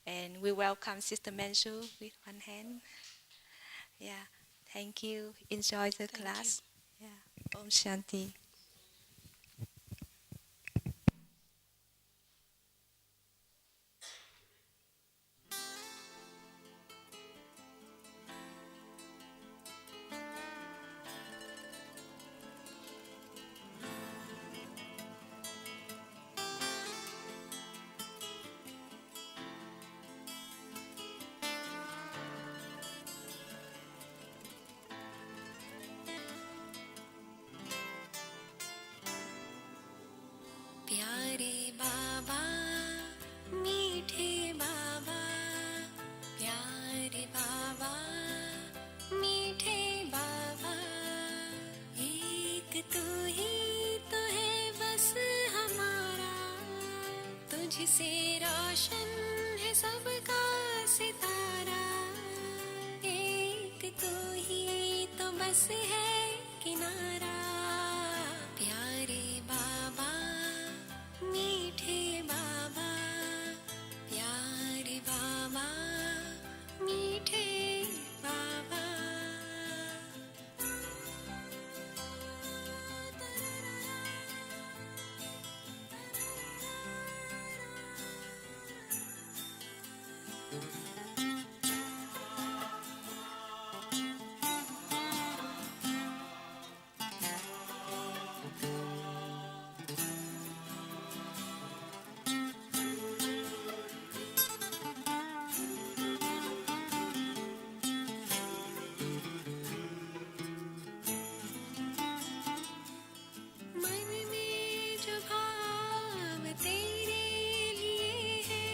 And we welcome Sister Manju with one hand. Yeah, thank you. Enjoy the Thank you. class. Yeah, Om Shanti. प्यारे बाबा मीठे बाबा प्यारे बाबा मीठे बाबा एक तू ही तो है बस हमारा तुझसे रोशन है सबका सितारा एक तू ही तो बस है किनारा प्यारे बाबा मीठे बाबा प्यारे बाबा मीठे बाबा मन में जो भाव तेरे लिए है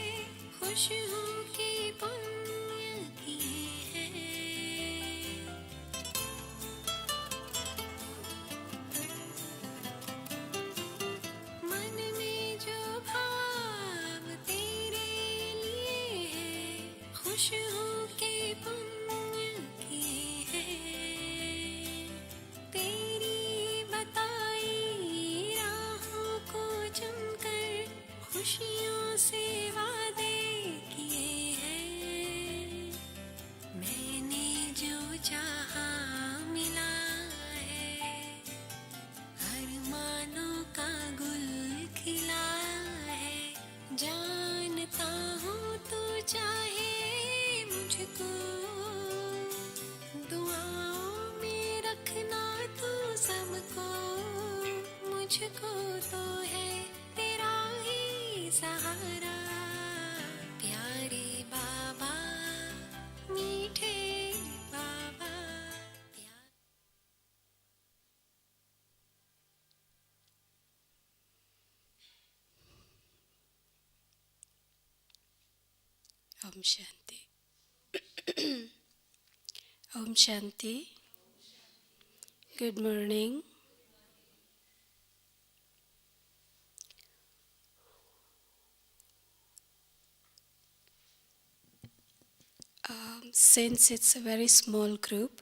खुश हूँ कि पुण्य किए हैं मन में जो भाव तेरे लिए है खुश हूँ कि पुण्य किए हैं तेरी बताई राहों को चुनकर खुशियों से वादे किए हैं मैंने जो चाहा मिला है अरमानों का गुल खिला है जानता हूँ तू चाहे मुझको दुआओं में रखना तू सबको मुझको तो है तेरा ही सहारा प्यारे बाबा मीठे बाबा Om Shanti. Om Shanti. Good morning. Since it's a very small group,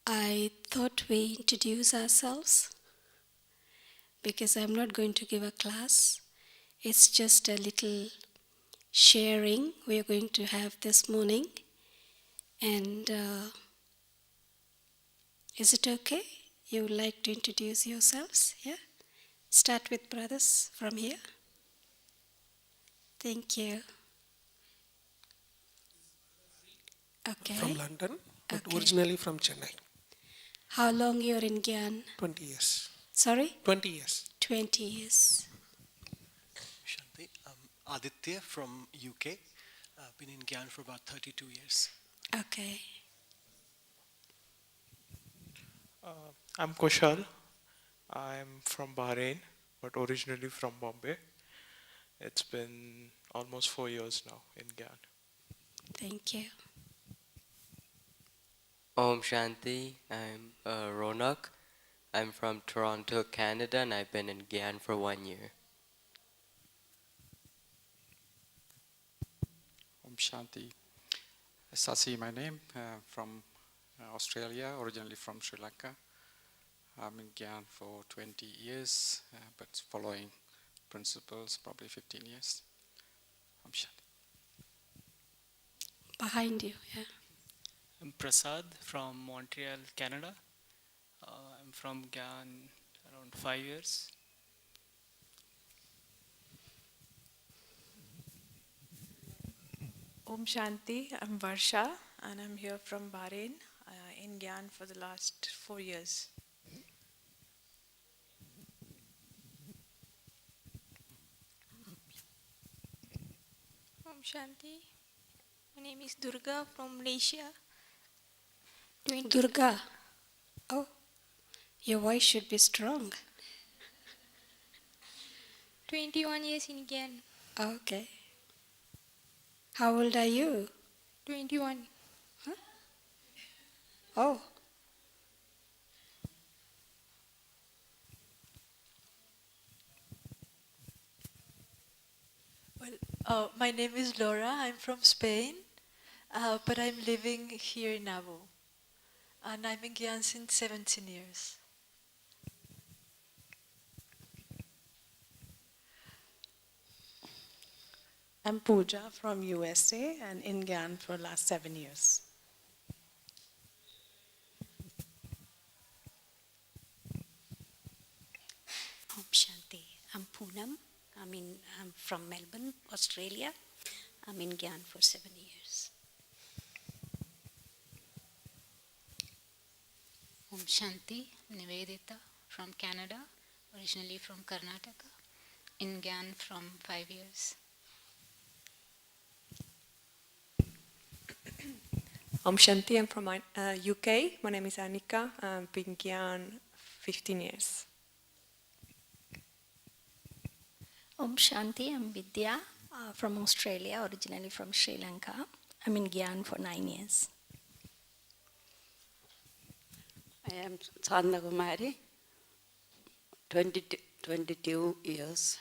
I thought we introduce ourselves because I'm not going to give a class. It's just a little sharing we are going to have this morning. And is it okay? You would like to introduce yourselves? Yeah? Start with brothers from here. Thank you. Okay. From London, but Okay. originally from Chennai. How long you're in Gyan? 20 years. Sorry? 20 years. 20 years. Shanti, I'm Aditya from UK. I've been in Gyan for about 32 years. Okay. I'm Kushal. I'm from Bahrain, but originally from Bombay. It's been almost 4 years now in Gyan. Thank you. Om Shanti, I'm Ronak. I'm from Toronto, Canada, and I've been in Gyan for 1 year. Om Shanti. Sasi, my name, from Australia, originally from Sri Lanka. I'm in Gyan for 20 years, but following principles, probably 15 years. Om Shanti. Behind you, yeah. I'm Prasad from Montreal, Canada. I'm from Gyan around 5 years. Om Shanti, I'm Varsha and I'm here from Bahrain in Gyan for the last 4 years. Om Shanti. My name is Durga from Malaysia. Durga. Oh, your voice should be strong. 21 years in Gyan. Okay. How old are you? 21. Huh? Oh. Well, my name is Laura. I'm from Spain, but I'm living here in Nabu. And I'm in Gyan since 17 years. I'm Pooja from USA and in Gyan for the last 7 years. Om Shanti. I'm Poonam. I'm from Melbourne, Australia. I'm in Gyan for 7 years. Om Shanti, Nivedita from Canada, originally from Karnataka, in Gyan from 5 years. Om Shanti, I'm from UK. My name is Annika. I've been Gyan 15 years. Om Shanti, I'm Vidya from Australia, originally from Sri Lanka. I'm in Gyan for 9 years. I am Sadhana Kumari, 22 years.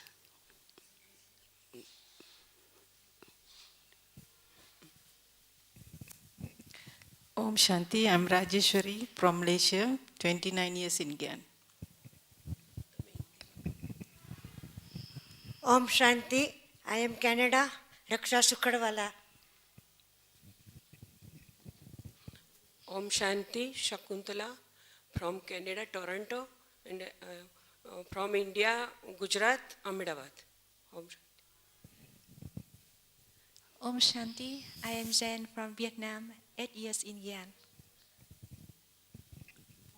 Om Shanti, I'm Rajeshwari from Malaysia, 29 years in Gyan. Om Shanti, I am Canada, Raksha Sukadwala. Om Shanti, Shakuntala from Canada, Toronto, and from India, Gujarat, Ahmedabad. Om Shanti. Om Shanti, I am Jen from Vietnam, 8 years in Gyan.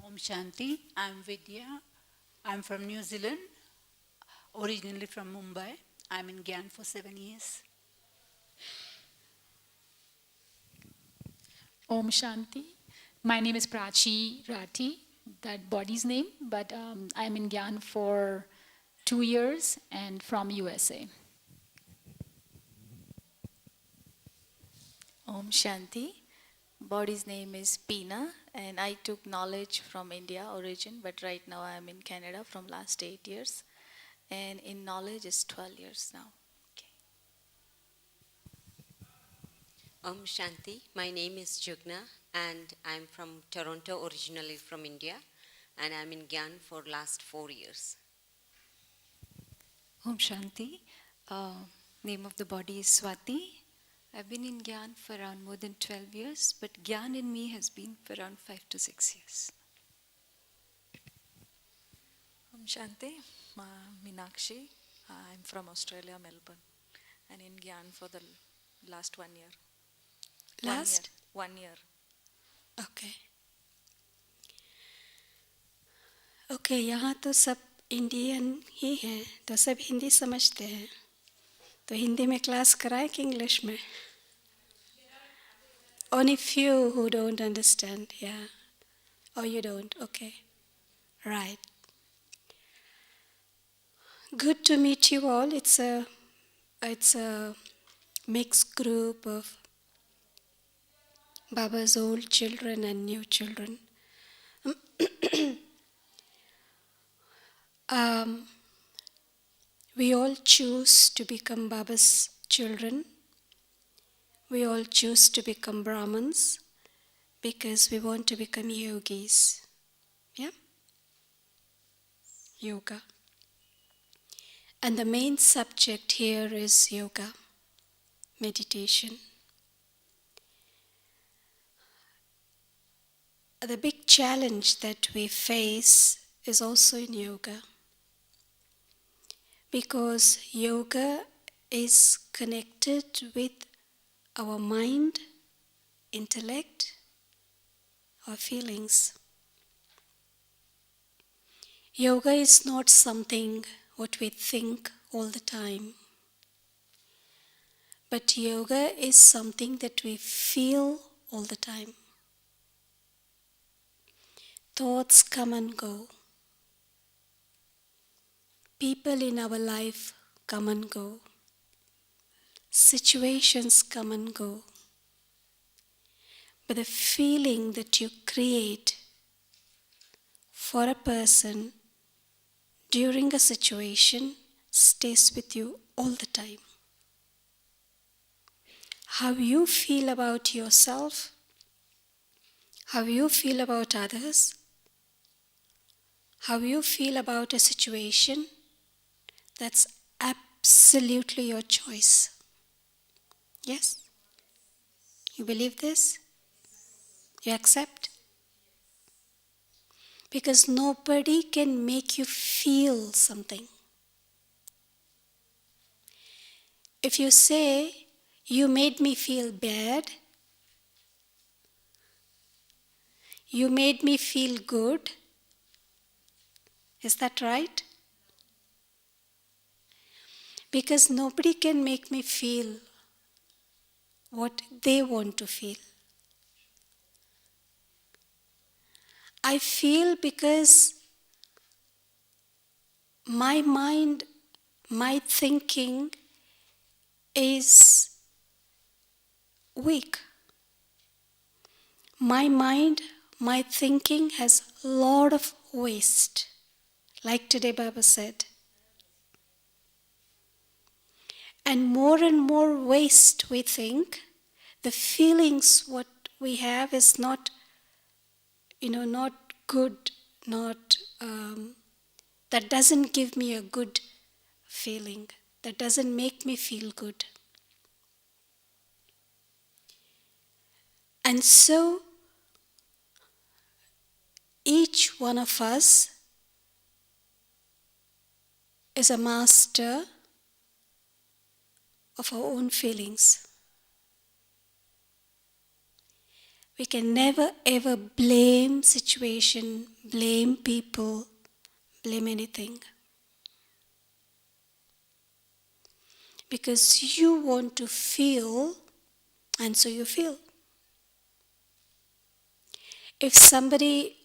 Om Shanti, I'm Vidya. I'm from New Zealand, originally from Mumbai. I'm in Gyan for 7 years. Om Shanti. My name is Prachi Rati, that body's name, but I'm in Gyan for 2 years and from USA. Om Shanti. Body's name is Peena, and I took knowledge from India origin, but right now I'm in Canada from last 8 years, and in knowledge is 12 years now. Om Shanti, my name is Jugna and I'm from Toronto, originally from India, and I'm in Gyan for last 4 years. Om Shanti, name of the body is Swati. I've been in Gyan for around more than 12 years, but Gyan in me has been for around 5 to 6 years. Om Shanti, Meenakshi. I'm from Australia, Melbourne, and in Gyan for the last 1 year. Last? 1 year. Okay. Okay यहाँ तो सब Indian ही हैं, तो सब हिंदी समझते हैं, तो हिंदी में क्लास कराए कि इंग्लिश में? Only few who don't understand, yeah. Oh, you don't, okay. Right. Good to meet you all. It's a mixed group of Baba's old children and new children. We all choose to become Baba's children. We all choose to become Brahmins because we want to become yogis. Yeah? Yoga. And the main subject here is yoga, meditation. The big challenge that we face is also in yoga, because yoga is connected with our mind, intellect, our feelings. Yoga is not something what we think all the time, but yoga is something that we feel all the time. Thoughts come and go. People in our life come and go. Situations come and go. But the feeling that you create for a person during a situation stays with you all the time. How you feel about yourself, how you feel about others, how you feel about a situation, that's absolutely your choice. Yes? You believe this? You accept? Because nobody can make you feel something. If you say, you made me feel bad, you made me feel good, is that right? Because nobody can make me feel what they want to feel. I feel because my mind, my thinking is weak. My mind, my thinking has a lot of waste. Like today Baba said. And more waste we think, the feelings what we have is not, not good, not, that doesn't give me a good feeling, that doesn't make me feel good. And so, each one of us is a master of our own feelings. We can never ever blame situation, blame people, blame anything. Because you want to feel, and so you feel. If somebody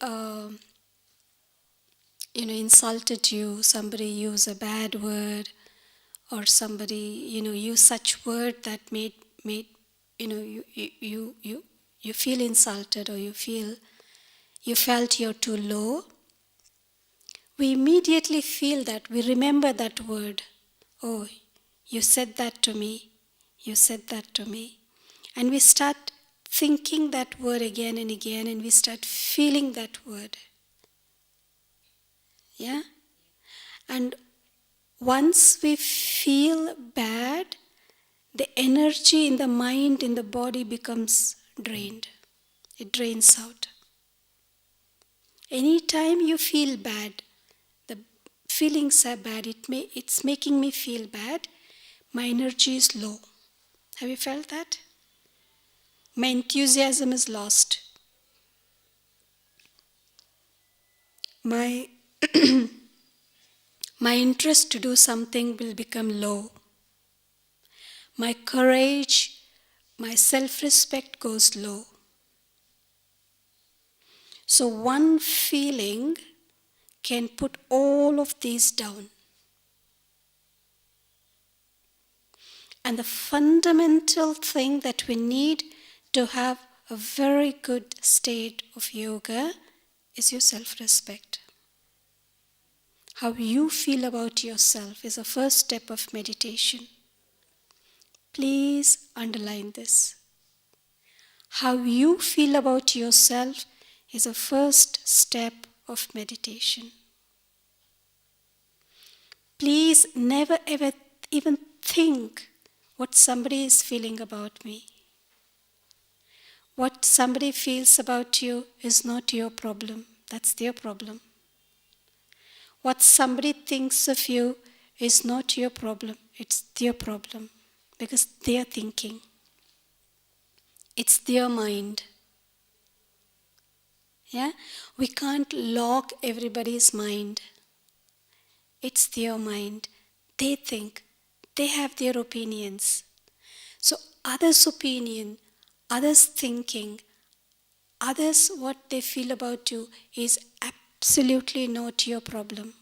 insulted you, somebody used a bad word, or somebody used such word that made you feel insulted, or you felt you're too low, we immediately feel that, we remember that word. Oh, you said that to me, you said that to me. And we start thinking that word again and again, and we start feeling that word. Yeah? And once we feel bad, the energy in the mind, in the body becomes drained. It drains out. Anytime you feel bad, the feelings are bad, it's making me feel bad, my energy is low. Have you felt that? My enthusiasm is lost. My interest to do something will become low. My courage, my self-respect goes low. So one feeling can put all of these down. And the fundamental thing that we need to have a very good state of yoga is your self-respect. How you feel about yourself is a first step of meditation. Please underline this. How you feel about yourself is a first step of meditation. Please never ever even think what somebody is feeling about me. What somebody feels about you is not your problem. That's their problem. What somebody thinks of you is not your problem. It's their problem. Because they are thinking. It's their mind. Yeah? We can't lock everybody's mind. It's their mind. They think. They have their opinions. So others' opinion, others' thinking, others what they feel about you is absolutely not your problem.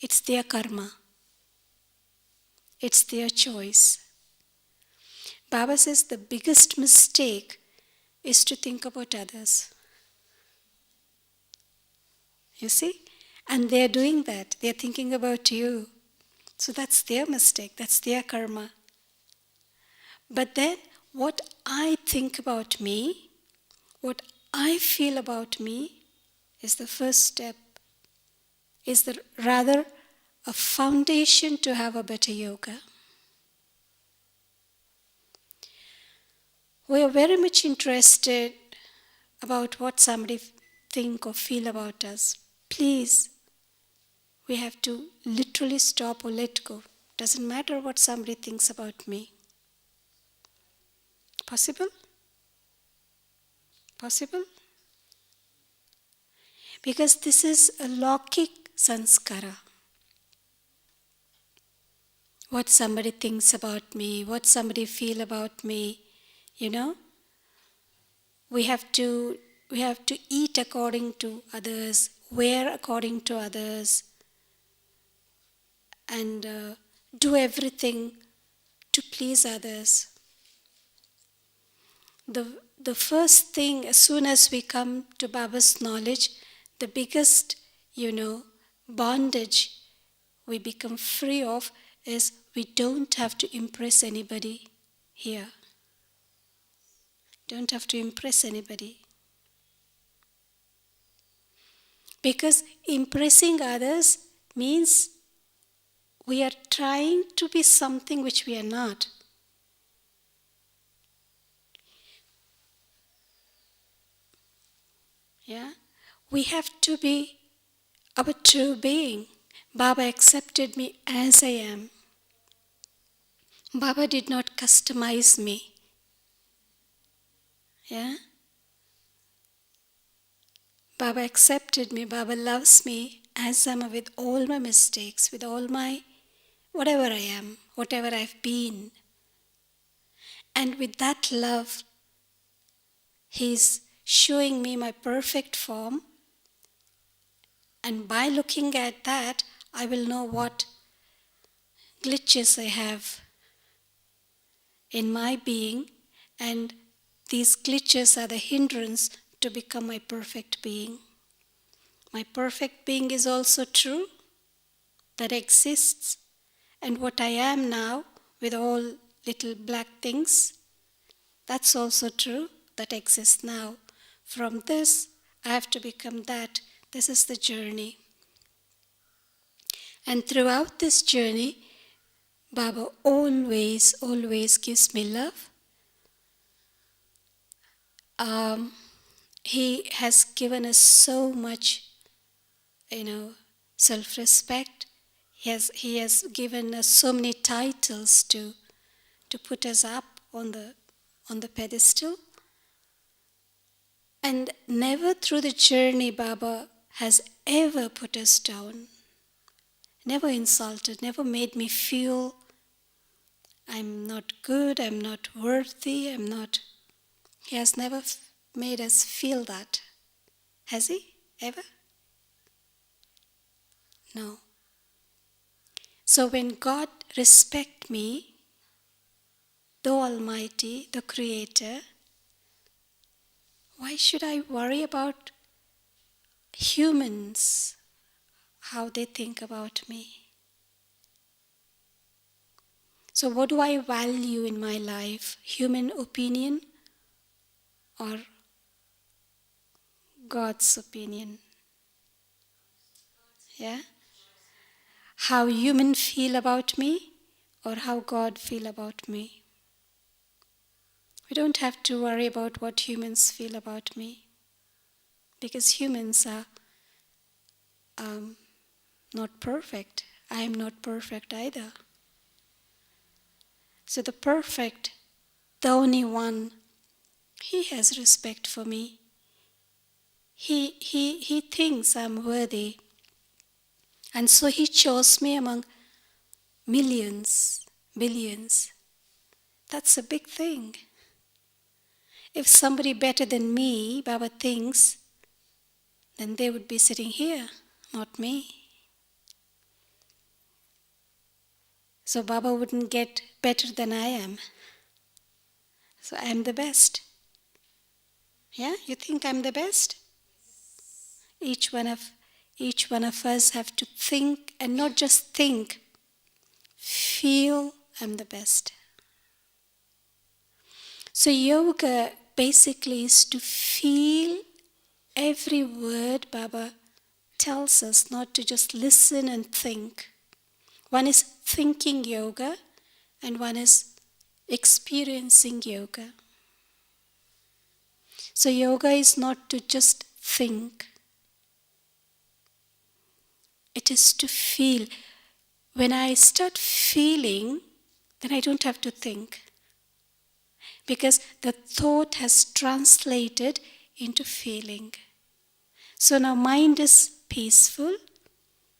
It's their karma. It's their choice. Baba says the biggest mistake is to think about others. You see? And they're doing that. They're thinking about you. So that's their mistake. That's their karma. But then what I think about me, what I feel about me is the first step, is rather a foundation to have a better yoga. We are very much interested about what somebody think or feel about us. Please, we have to literally stop or let go. Doesn't matter what somebody thinks about me. Possible? Possible? Because this is a Lokik sanskara. What somebody thinks about me, what somebody feel about me, you know. We have to eat according to others, wear according to others, and do everything to please others. The first thing, as soon as we come to Baba's knowledge, the biggest, bondage we become free of is we don't have to impress anybody here. Don't have to impress anybody. Because impressing others means we are trying to be something which we are not. Yeah? We have to be our true being. Baba accepted me as I am. Baba did not customize me. Yeah? Baba accepted me. Baba loves me as I am, with all my mistakes, with all my whatever I am, whatever I've been. And with that love, He's showing me my perfect form. And by looking at that, I will know what glitches I have in my being, and these glitches are the hindrance to become my perfect being. My perfect being is also true, that exists, and what I am now with all little black things, that's also true, that exists now. From this, I have to become that. This is the journey. And throughout this journey, Baba always gives me love. He has given us so much, self-respect. He has given us so many titles to put us up on the pedestal. And never through the journey Baba has ever put us down. Never insulted, never made me feel I'm not good, I'm not worthy, I'm not. He has never made us feel that. Has he? Ever? No. So when God respects me, the Almighty, the Creator, why should I worry about humans, how they think about me? So what do I value in my life? Human opinion or God's opinion? Yeah? how humans feel about me or how God feel about me. We don't have to worry about what humans feel about me, because humans are not perfect. I am not perfect either. So the perfect, the only one, he has respect for me. He thinks I'm worthy. And so he chose me among millions, billions. That's a big thing. If somebody better than me, Baba thinks, then they would be sitting here, not me. So Baba wouldn't get better than I am. So I am the best. Yeah, you think I'm the best? Each one of us have to think, and not just think, feel I'm the best. So yoga basically is to feel every word Baba tells us, not to just listen and think. One is thinking yoga and one is experiencing yoga. So yoga is not to just think. It is to feel. When I start feeling, then I don't have to think. Because the thought has translated into feeling. So now mind is peaceful.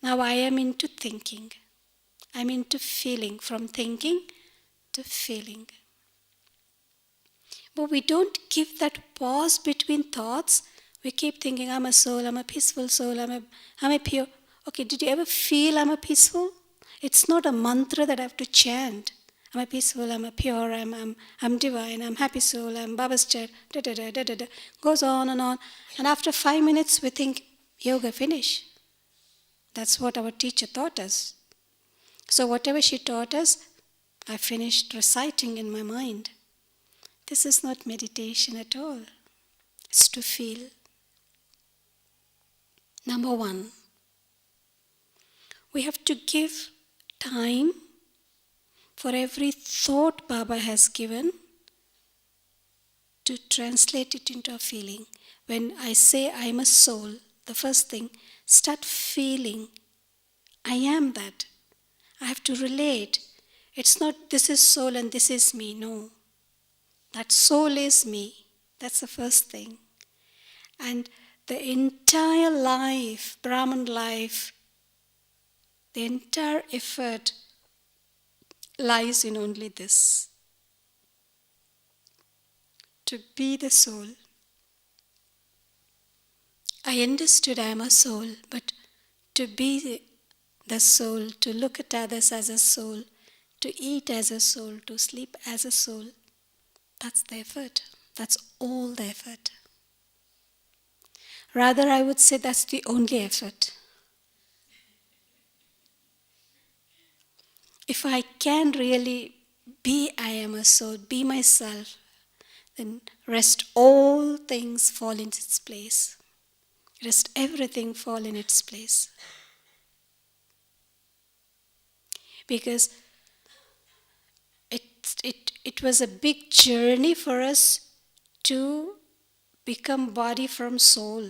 Now I am into thinking. I'm into feeling, from thinking to feeling. But we don't give that pause between thoughts. We keep thinking, I'm a soul, I'm a peaceful soul, I'm a pure. Okay, did you ever feel I'm a peaceful? It's not a mantra that I have to chant. I'm a peaceful, I'm a pure, I'm divine, I'm happy soul, I'm Baba's child, da da da da da da. Goes on and on. And after 5 minutes, we think, yoga finish. That's what our teacher taught us. So whatever she taught us, I finished reciting in my mind. This is not meditation at all. It's to feel. Number one, we have to give time for every thought Baba has given to translate it into a feeling. When I say I am a soul, the first thing, start feeling. I am that. I have to relate. It's not this is soul and this is me. No. That soul is me. That's the first thing. And the entire life, Brahman life, the entire effort lies in only this. To be the soul. I understood I am a soul, but to be the soul, to look at others as a soul, to eat as a soul, to sleep as a soul, that's the effort. That's all the effort. Rather, I would say that's the only effort. If I can really be I am a soul, be myself, then rest all things fall in its place. Rest everything fall in its place. Because it was a big journey for us to become body from soul.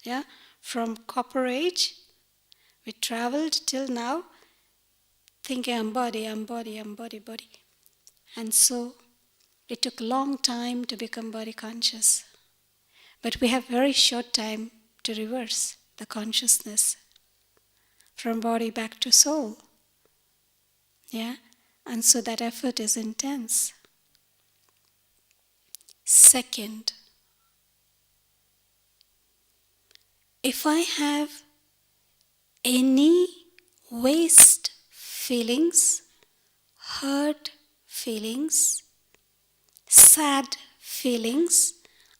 Yeah? From copper age, we traveled till now thinking I'm body. And so it took a long time to become body conscious. But we have very short time to reverse the consciousness from body back to soul. Yeah? And so that effort is intense. Second, if I have any waste feelings, hurt feelings, sad feelings,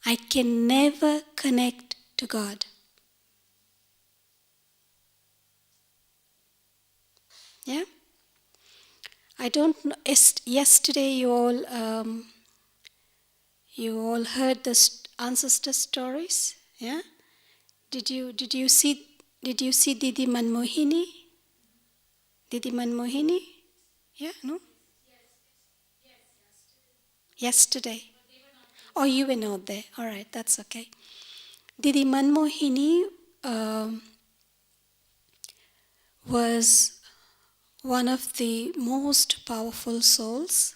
I can never connect to God. Yeah? I don't know. Yesterday you all heard the ancestor stories. Yeah? Did you see Didi Manmohini? Didi Manmohini? Yeah, no? Yesterday. Oh, you were not there. All right, that's okay. Didi Manmohini was one of the most powerful souls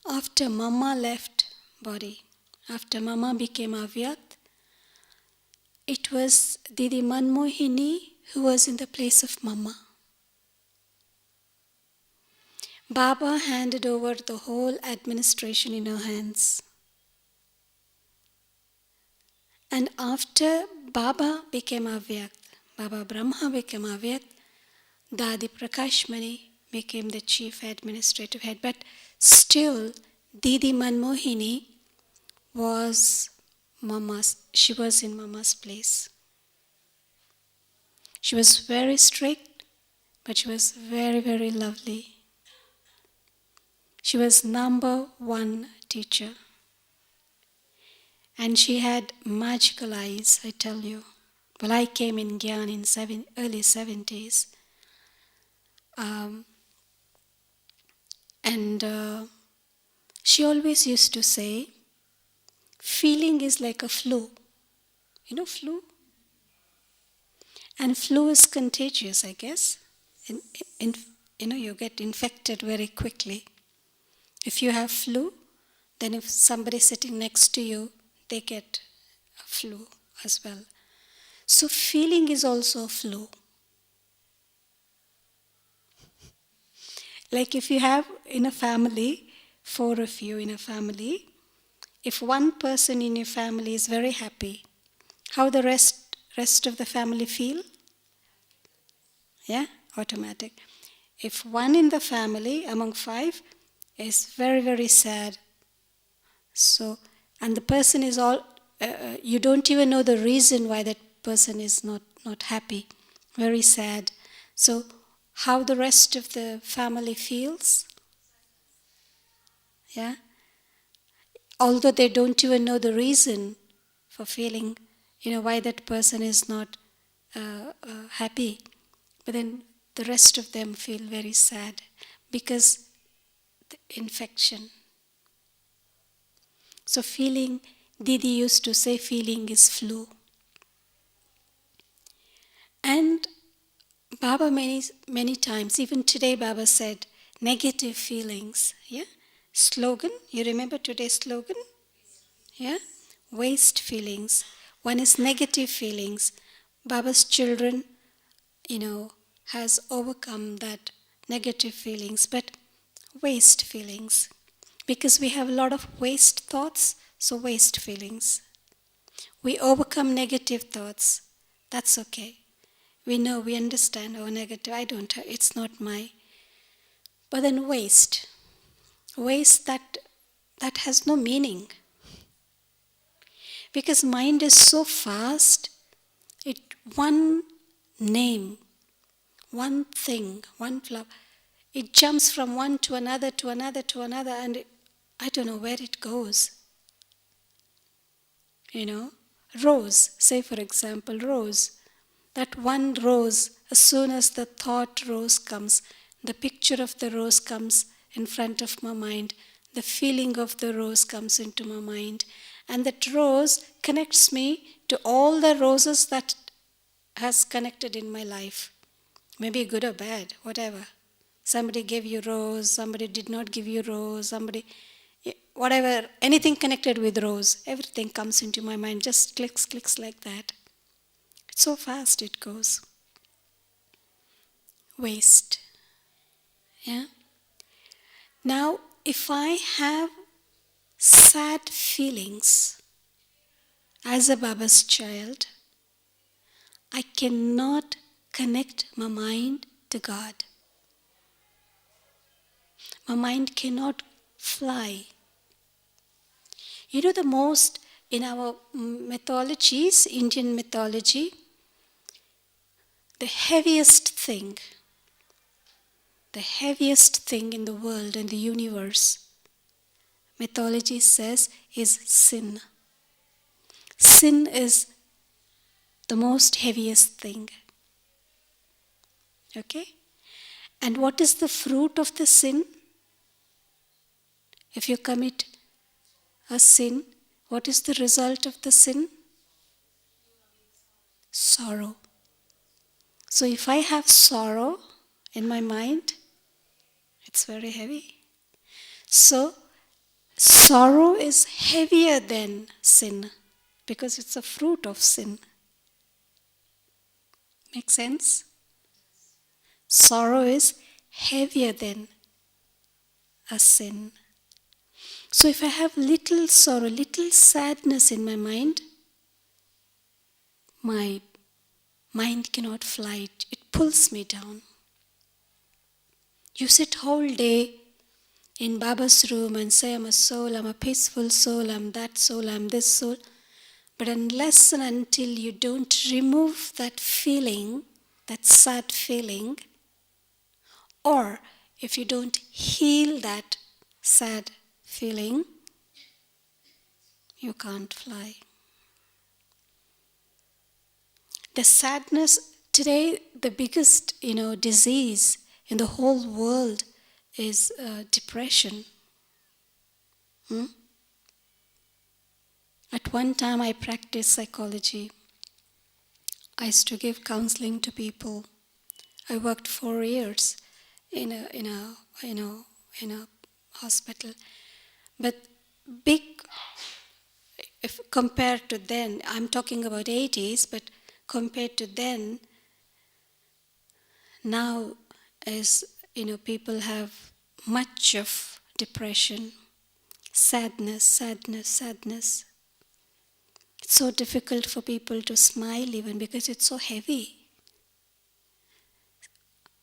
after Mama left body. After Mama became Avyat, it was Didi Manmohini who was in the place of Mama. Baba handed over the whole administration in her hands. And after Baba became Avyat, Baba Brahma became Avyat, Dadi Prakashmani became the chief administrative head. But still, Didi Manmohini was she was in Mama's place. She was very strict, but she was very, very lovely. She was number one teacher. And she had magical eyes, I tell you. Well, I came in Gyan in early 70s. She always used to say, feeling is like a flu. You know flu? And flu is contagious, I guess. You get infected very quickly. If you have flu, then if somebody sitting next to you, they get a flu as well. So feeling is also a flu. Like if you have in a family, 4 of you in a family, if one person in your family is very happy, how the rest of the family feel? Yeah, automatic. If one in the family among 5 is very, very sad, and the person is you don't even know the reason why that person is not happy, very sad. So how the rest of the family feels? Yeah? Although they don't even know the reason for feeling, why that person is not happy. But then the rest of them feel very sad because the infection. So feeling, Didi used to say feeling is flu. And Baba many times, even today Baba said, negative feelings. Yeah? Slogan, you remember today's slogan? Yeah? Waste feelings. One is negative feelings. Baba's children, has overcome that negative feelings, but waste feelings. Because we have a lot of waste thoughts, so waste feelings. We overcome negative thoughts. That's okay. We know, we understand, negative, it's not my. But then waste. Waste that has no meaning. Because mind is so fast, one name, one thing, one flower, it jumps from one to another, and I don't know where it goes. Rose, say for example, rose. That one rose, as soon as the thought rose comes, the picture of the rose comes in front of my mind, the feeling of the rose comes into my mind, and that rose connects me to all the roses that has connected in my life. Maybe good or bad, whatever. Somebody gave you rose, somebody did not give you rose, whatever, anything connected with rose, everything comes into my mind, just clicks like that. So fast it goes. Waste. Yeah? Now, if I have sad feelings as a Baba's child, I cannot connect my mind to God. My mind cannot fly. The most in our mythologies, Indian mythology, the heaviest thing in the world and the universe, mythology says, is sin. Sin is the most heaviest thing. Okay? And what is the fruit of the sin? If you commit a sin, what is the result of the sin? Sorrow. So if I have sorrow in my mind, it's very heavy. So sorrow is heavier than sin because it's a fruit of sin. Make sense? Sorrow is heavier than a sin. So if I have little sorrow, little sadness in my mind cannot fly. It pulls me down. You sit whole day in Baba's room and say, I'm a soul, I'm a peaceful soul, I'm that soul, I'm this soul. But unless and until you don't remove that feeling, that sad feeling, or if you don't heal that sad feeling, you can't fly. The sadness, today the biggest disease in the whole world is depression. At one time I practiced psychology. I used to give counseling to people. I worked 4 years in a hospital. But big, if compared to then, I'm talking about 80s, but compared to then, now is people have much of depression, sadness. It's so difficult for people to smile even because it's so heavy.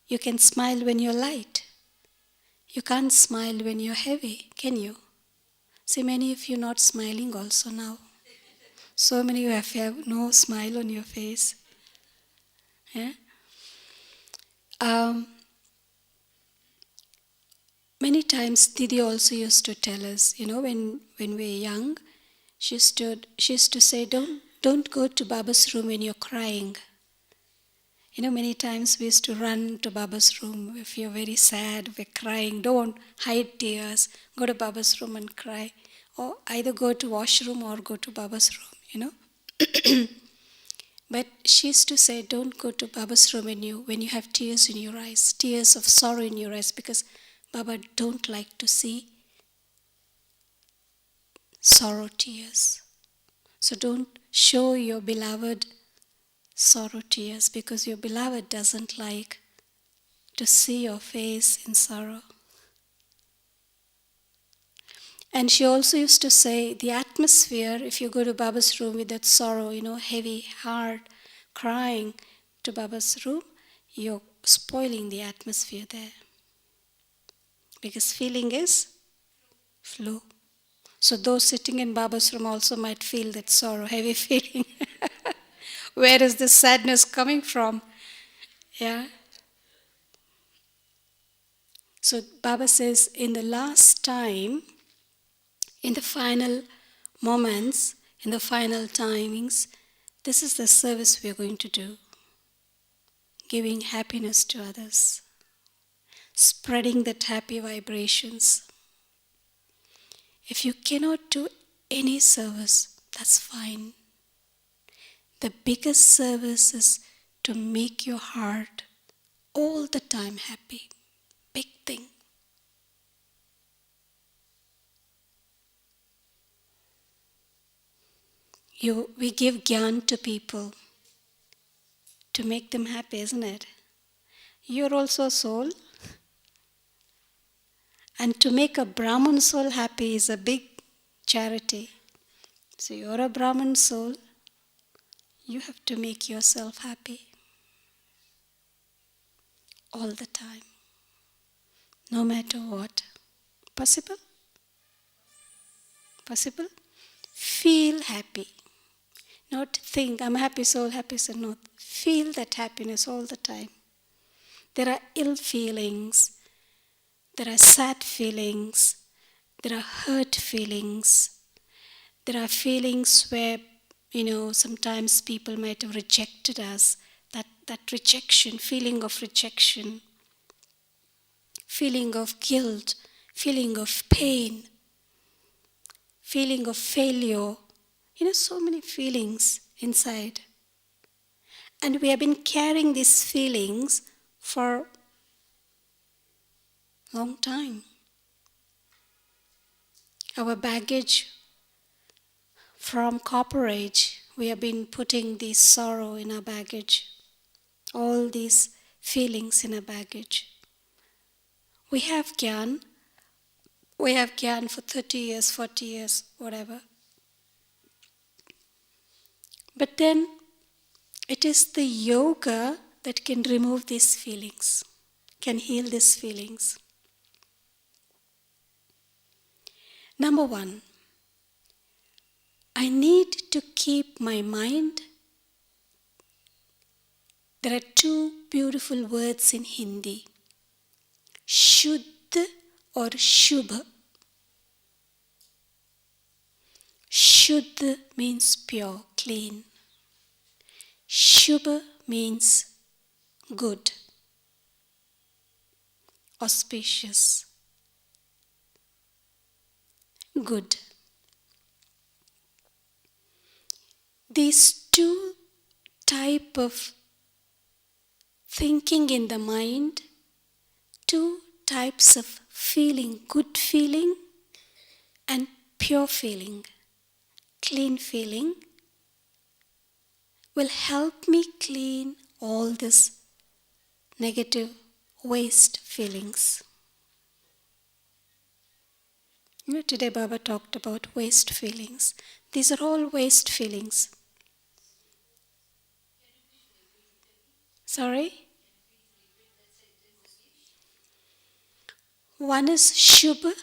You can smile when you're light. You can't smile when you're heavy, can you? See, many of you not smiling also now. So many of you have no smile on your face. Yeah? Many times Didi also used to tell us, when we were young, she used to say, don't go to Baba's room when you're crying. Many times we used to run to Baba's room. If you're very sad, we're crying, don't hide tears, go to Baba's room and cry. Or either go to washroom or go to Baba's room, But she used to say, don't go to Baba's room when you have tears in your eyes, tears of sorrow in your eyes, because Baba don't like to see sorrow tears. So don't show your beloved sorrow tears because your beloved doesn't like to see your face in sorrow. And she also used to say, the atmosphere, if you go to Baba's room with that sorrow, heavy heart, crying to Baba's room, you're spoiling the atmosphere there. Because feeling is flow. So those sitting in Baba's room also might feel that sorrow, heavy feeling. Where is this sadness coming from? Yeah. So Baba says, in the last time, in the final moments, in the final timings, this is the service we are going to do. Giving happiness to others. Spreading that happy vibrations. If you cannot do any service, that's fine. The biggest service is to make your heart all the time happy. Big thing. We give Gyan to people to make them happy, isn't it? You're also a soul. And to make a Brahman soul happy is a big charity. So you're a Brahman soul. You have to make yourself happy. All the time. No matter what. Possible? Possible? Feel happy. Not think, I'm a happy soul, happy soul. No, feel that happiness all the time. There are ill feelings. There are sad feelings. There are hurt feelings. There are feelings where, sometimes people might have rejected us. That rejection, feeling of rejection. feeling of guilt, feeling of pain, feeling of failure. So many feelings inside. And we have been carrying these feelings for a long time. Our baggage from copper age, we have been putting this sorrow in our baggage, all these feelings in our baggage. We have Gyan for 30 years, 40 years, whatever. But then it is the yoga that can remove these feelings, can heal these feelings. Number one, I need to keep my mind. There are two beautiful words in Hindi, Shuddh or Shubh. Shuddh means pure, clean. Shubh means good, auspicious, good. These two type of thinking in the mind, two types of feeling, good feeling and pure feeling, clean feeling, will help me clean all these negative waste feelings. Today Baba talked about waste feelings. These are all waste feelings. Sorry? One is Shubh,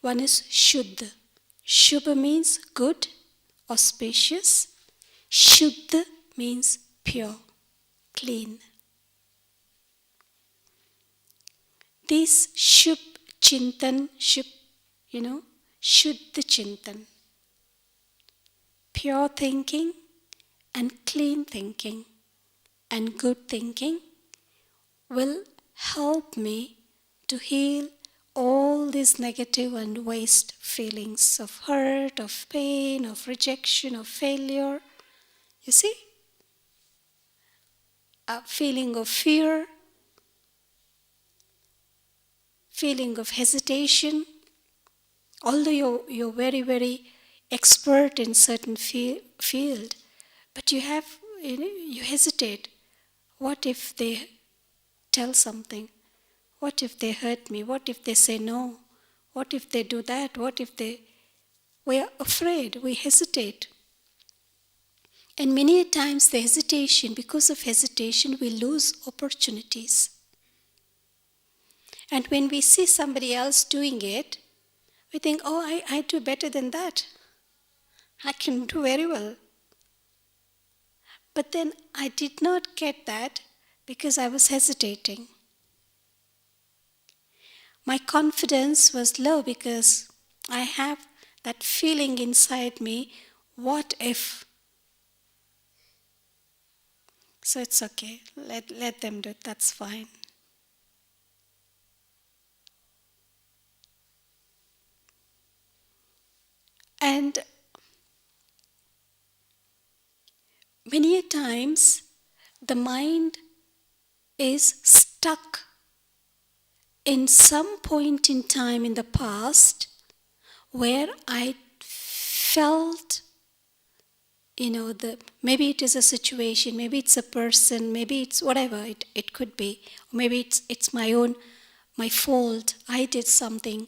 one is Shuddh. Shubh means good, auspicious. Shuddh means pure, clean. This Shubh Chintan, Shuddh Chintan, pure thinking and clean thinking and good thinking will help me to heal all these negative and waste feelings of hurt, of pain, of rejection, of failure. You see? A feeling of fear, feeling of hesitation. Although you're very, very expert in certain field, but you hesitate. What if they tell something? What if they hurt me? What if they say no? What if they do that? We are afraid, we hesitate. And many times because of hesitation, we lose opportunities. And when we see somebody else doing it, we think, oh, I do better than that. I can do very well. But then I did not get that because I was hesitating. My confidence was low because I have that feeling inside me, what if? So it's okay, let them do it, that's fine. And many times the mind is stuck in some point in time in the past where I felt, maybe it is a situation, maybe it's a person, maybe it's whatever it could be. Or maybe it's my fault. I did something,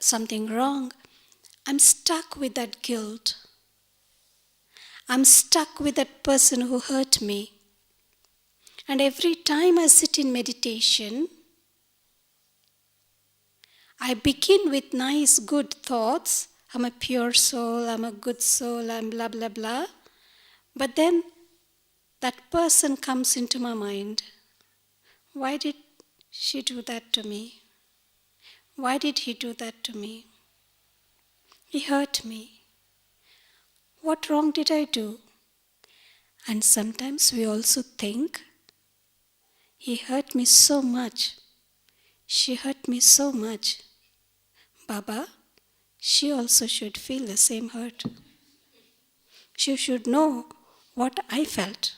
something wrong. I'm stuck with that guilt. I'm stuck with that person who hurt me. And every time I sit in meditation, I begin with nice, good thoughts. I'm a pure soul, I'm a good soul, I'm blah, blah, blah. But then that person comes into my mind. Why did she do that to me? Why did he do that to me? He hurt me. What wrong did I do? And sometimes we also think, He hurt me so much. She hurt me so much. Baba, she also should feel the same hurt. She should know what I felt.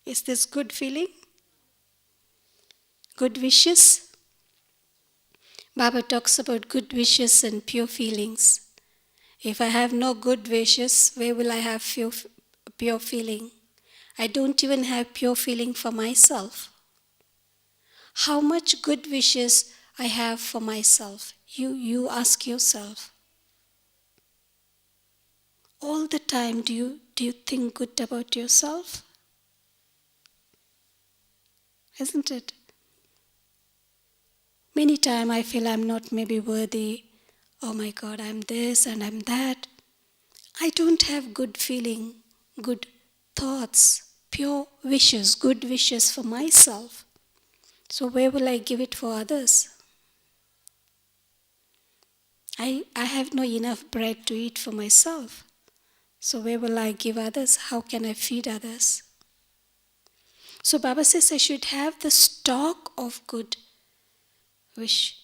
Is this good feeling? Good wishes? Baba talks about good wishes and pure feelings. If I have no good wishes, where will I have pure feeling? I don't even have pure feeling for myself. How much good wishes I have for myself? You ask yourself. All the time, do you think good about yourself? Isn't it? Many times I feel I'm not maybe worthy. Oh my God, I'm this and I'm that. I don't have good feeling, good thoughts, pure wishes, good wishes for myself. So where will I give it for others? I have no enough bread to eat for myself. So where will I give others? How can I feed others? So Baba says I should have the stock of good wish.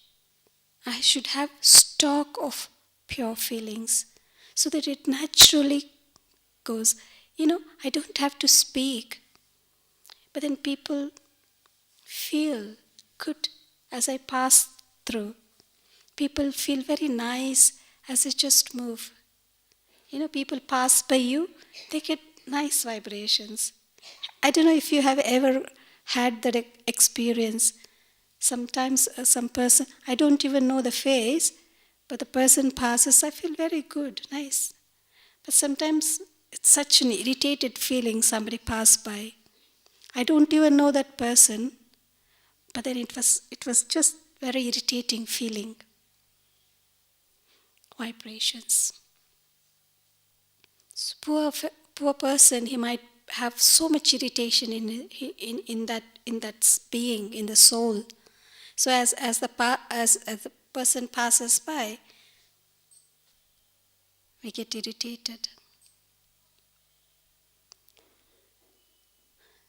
I should have stock of pure feelings so that it naturally goes. I don't have to speak, but then people feel good as I pass through. People feel very nice as I just move. People pass by you, they get nice vibrations. I don't know if you have ever had that experience. Sometimes some person, I don't even know the face, but the person passes, I feel very good, nice. But sometimes it's such an irritated feeling, somebody passed by. I don't even know that person, but then it was just very irritating feeling. Vibrations. So poor person, he might have so much irritation in that being, in the soul. So as the person passes by, we get irritated.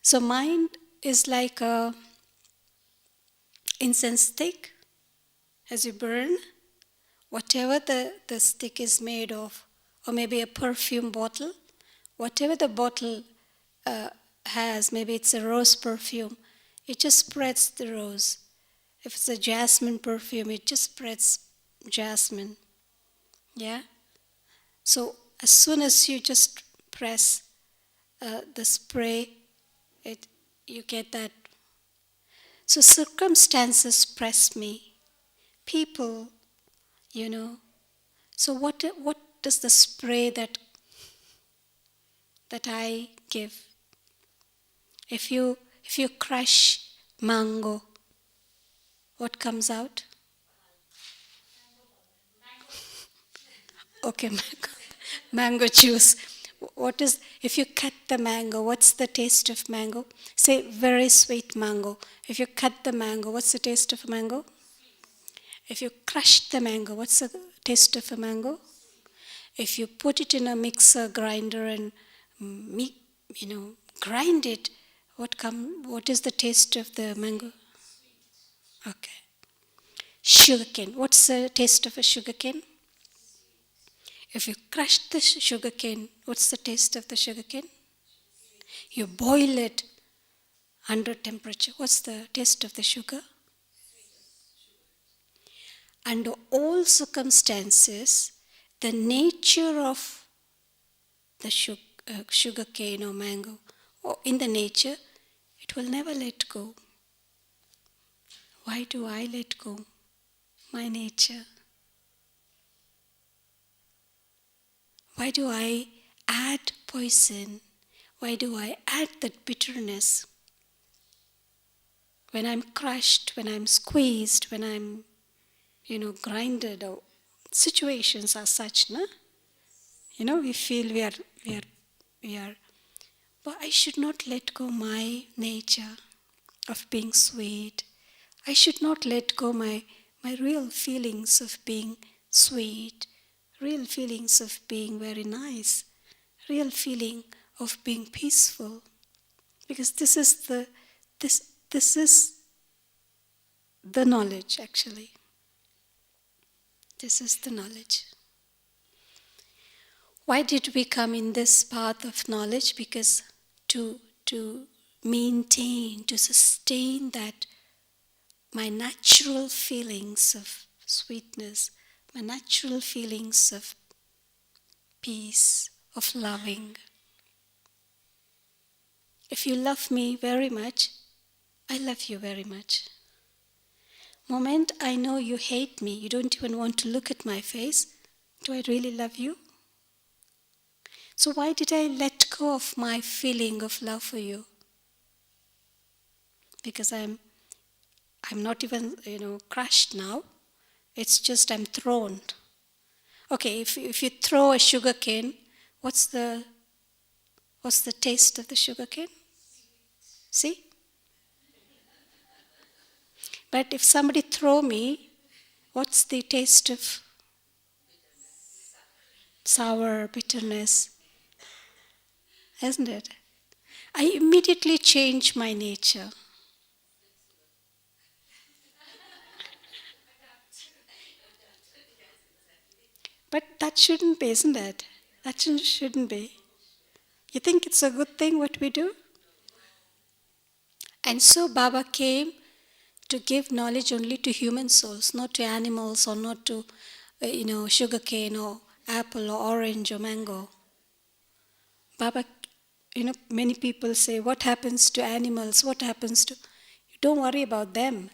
So mind is like a incense stick. As you burn, whatever the stick is made of, or maybe a perfume bottle, whatever the bottle has, maybe it's a rose perfume, it just spreads the rose. If it's a jasmine perfume, it just spreads jasmine. Yeah? So as soon as you just press the spray, you get that. So circumstances press me. People, So what does the spray that I give? If you crush mango, what comes out? Okay, mango juice. If you cut the mango, what's the taste of mango? Say very sweet mango. If you cut the mango, what's the taste of a mango? If you crush the mango, what's the taste of a mango? If you put it in a mixer grinder and grind it, what is the taste of the mango? Okay. Sugarcane. What's the taste of a sugarcane? If you crush the sugarcane, what's the taste of the sugarcane? You boil it under temperature. What's the taste of the sugar? Under all circumstances, the nature of the sugarcane or mango, or in the nature, it will never let go. Why do I let go? My nature. Why do I add poison? Why do I add that bitterness? When I'm crushed, when I'm squeezed, when I'm, grinded, or situations are such, no? We feel we are. But I should not let go my nature of being sweet. I should not let go my real feelings of being sweet, real feelings of being very nice, real feeling of being peaceful. Because this is the knowledge, actually. This is the knowledge. Why did we come in this path of knowledge? Because to maintain, to sustain that, my natural feelings of sweetness, my natural feelings of peace, of loving. If you love me very much, I love you very much. Moment I know you hate me, you don't even want to look at my face, do I really love you? So why did I let go of my feeling of love for you? Because I'm not even, crushed now. It's just I'm thrown. Okay, if you throw a sugar cane, what's the taste of the sugar cane? See? But if somebody throw me, what's the taste of sour bitterness? Isn't it? I immediately change my nature. But that shouldn't be, isn't it? That shouldn't be. You think it's a good thing what we do? And so Baba came to give knowledge only to human souls, not to animals or not to, sugarcane or apple or orange or mango. Baba, many people say, what happens to animals? What happens to... Don't worry about them.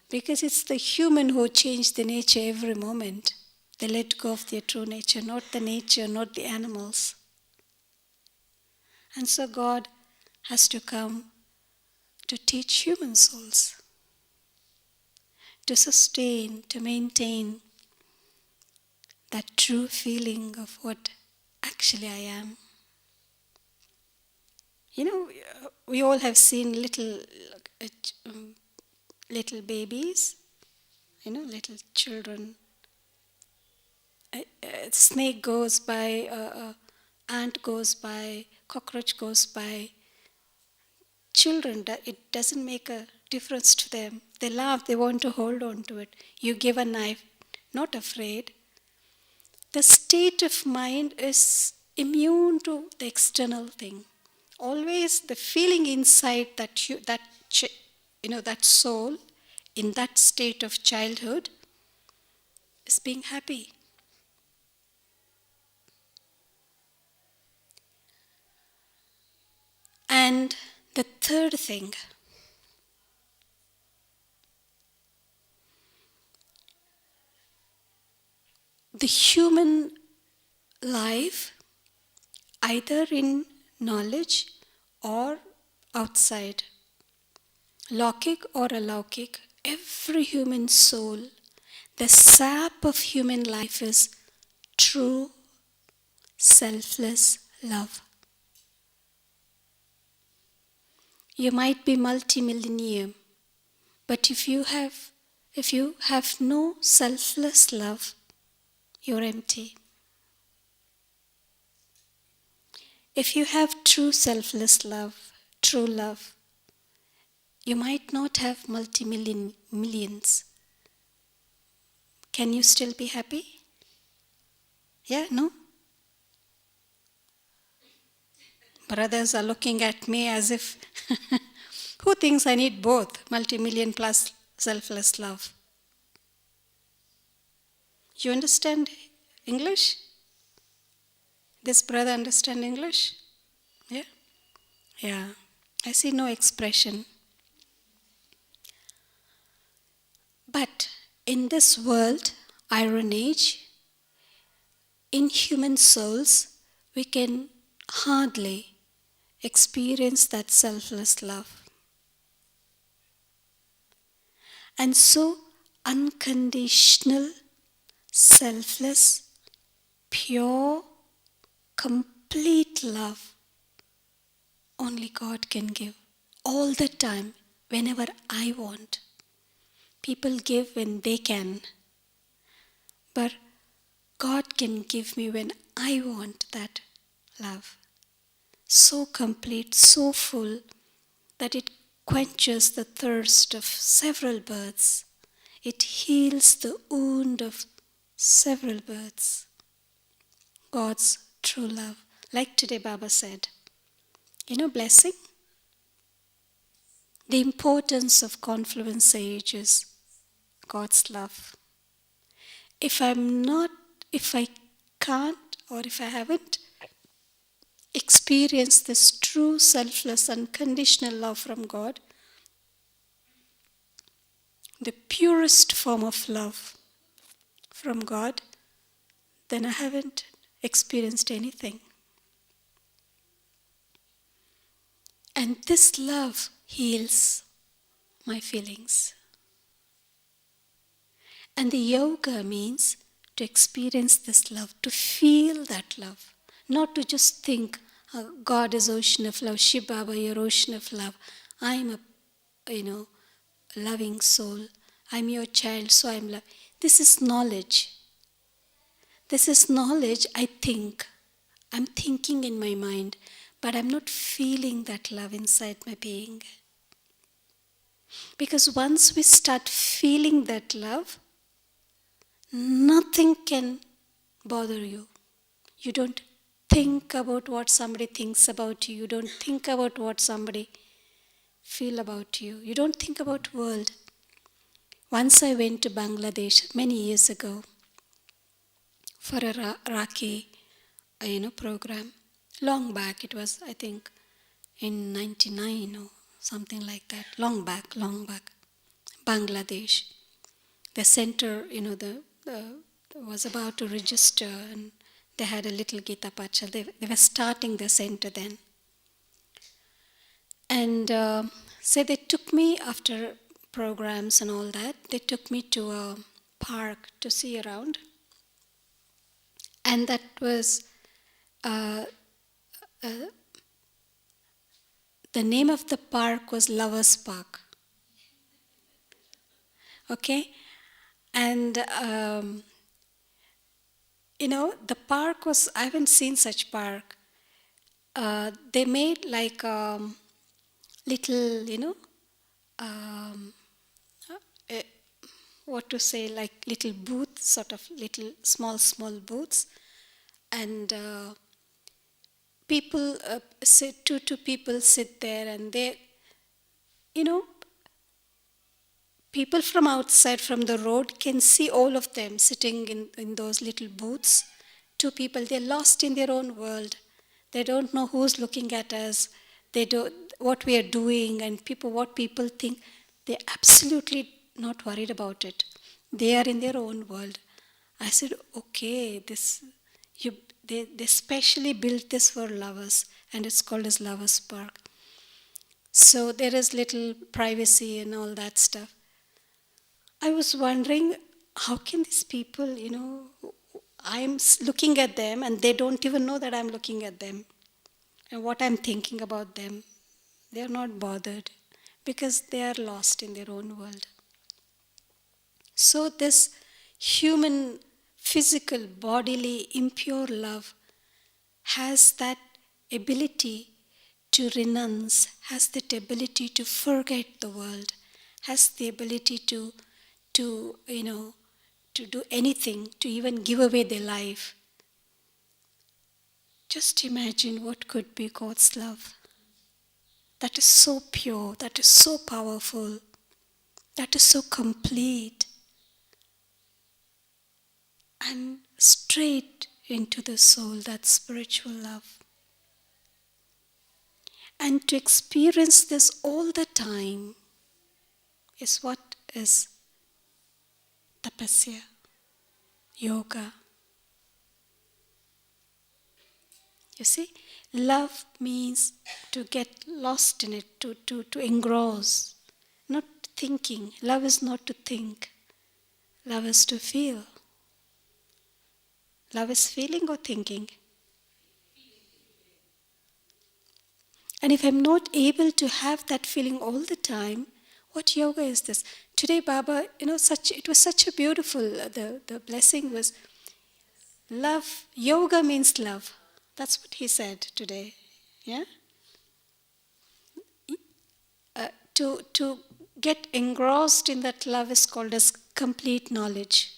Because it's the human who change the nature every moment. They let go of their true nature, not the nature, not the animals. And so God has to come to teach human souls, to sustain, to maintain that true feeling of what actually I am. We all have seen little babies, little children. A snake goes by, ant goes by, cockroach goes by. Children, it doesn't make a difference to them. They laugh, they want to hold on to it. You give a knife, not afraid. The state of mind is immune to the external thing. Always the feeling inside that soul, in that state of childhood, is being happy. And the third thing, the human life, either in knowledge or outside, Laukik or alaukik, every human soul, the sap of human life is true, selfless love. You might be multimillennium, but if you have no selfless love, you're empty. If you have true selfless love, true love, you might not have millions. Can you still be happy? Yeah, no? Brothers are looking at me as if, who thinks I need both, multi-million plus selfless love? You understand English? This brother understand English? Yeah? Yeah. I see no expression. But in this world, Iron Age, in human souls, we can hardly experience that selfless love. And so, unconditional, selfless, pure, complete love, only God can give. All the time, whenever I want. People give when they can. But God can give me when I want that love. So complete, so full, that it quenches the thirst of several births. It heals the wound of several births. God's true love. Like today Baba said, blessing? The importance of confluence age is God's love. If I can't, or if I haven't experienced this true, selfless, unconditional love from God, the purest form of love from God, then I haven't experienced anything. And this love heals my feelings. And the yoga means to experience this love, to feel that love, not to just think, God is ocean of love, Shiv Baba, you're ocean of love. I'm a loving soul. I'm your child, so I'm love. This is knowledge. This is knowledge I think. I'm thinking in my mind, but I'm not feeling that love inside my being. Because once we start feeling that love, nothing can bother you. You don't think about what somebody thinks about you. You don't think about what somebody feel about you. You don't think about world. Once I went to Bangladesh many years ago for a Rakhi program. Long back, it was, I think, in 99 or something like that. Long back. Bangladesh. The center, was about to register, and they had a little Gita Pacha. They were starting the center then. And so they took me, after programs and all that, they took me to a park to see around. And that was, the name of the park was Lovers Park. Okay? And, the park was, I haven't seen such park. They made like little, what to say, like little booths, sort of little small booths. And people, two people sit there, and they, people from outside, from the road, can see all of them sitting in those little booths. Two people, they're lost in their own world. They don't know who's looking at us. They don't what we are doing, and what people think. They're absolutely not worried about it. They are in their own world. I said, okay, they specially built this for lovers, and it's called as Lovers Park. So there is little privacy and all that stuff. I was wondering, how can these people, I'm looking at them and they don't even know that I'm looking at them and what I'm thinking about them. They're not bothered because they are lost in their own world. So this human, physical, bodily, impure love has that ability to renounce, has that ability to forget the world, has the ability to do anything, to even give away their life. Just imagine what could be God's love. That is so pure, that is so powerful, that is so complete, and straight into the soul, that spiritual love. And to experience this all the time is what is tapasya, yoga. You see, love means to get lost in it, to engross, not thinking. Love is not to think. Love is to feel. Love is feeling or thinking. And if I'm not able to have that feeling all the time, what yoga is this? Today, Baba, it was such a beautiful, the blessing was love. Yoga means love. That's what he said today. Yeah? To get engrossed in that love is called as complete knowledge.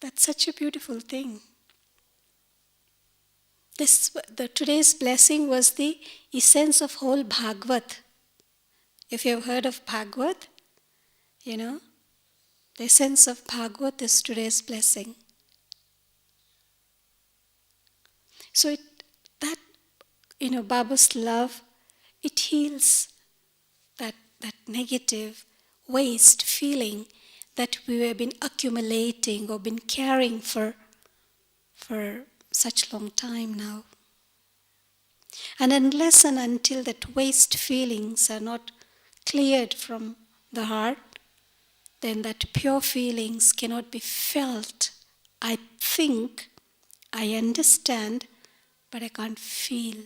That's such a beautiful thing. Today's blessing was the essence of whole Bhagavad. If you've heard of Bhagavad, the essence of Bhagavad is today's blessing. So Baba's love, it heals that negative waste feeling that we have been accumulating or been carrying for such long time now. And unless and until that waste feelings are not cleared from the heart, then that pure feelings cannot be felt. I think, I understand, but I can't feel.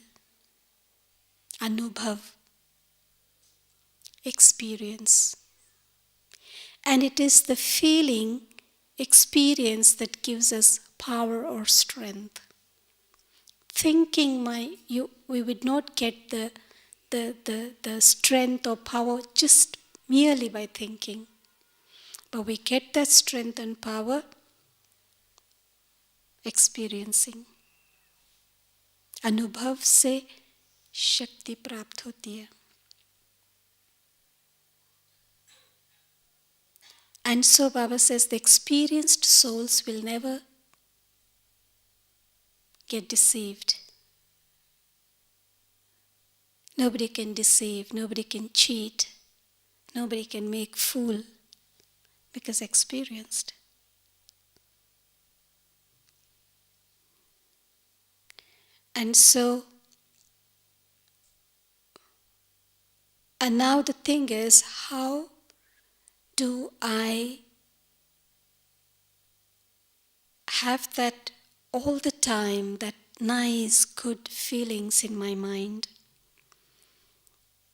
Anubhav, experience. And it is the feeling, experience that gives us power or strength. Thinking we would not get the strength or power just merely by thinking. But we get that strength and power experiencing. Anubhav se shakti प्राप्त होती है. And so Baba says the experienced souls will never get deceived. Nobody can deceive, nobody can cheat, nobody can make fool, because experienced. And now the thing is, how do I have that all the time, that nice, good feelings in my mind?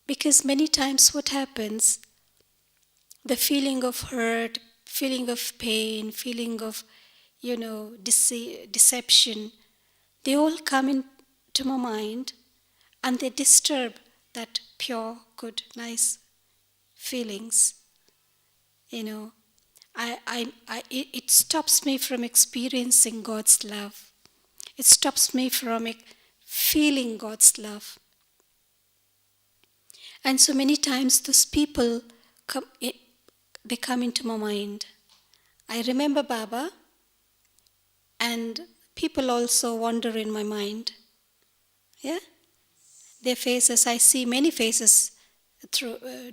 Because many times what happens, the feeling of hurt, feeling of pain, feeling of, deception, they all come into my mind and they disturb that pure, good, nice feelings. It stops me from experiencing God's love. It stops me from feeling God's love. And so many times those people come into my mind. I remember Baba, and people also wander in my mind. Yeah? Their faces, I see many faces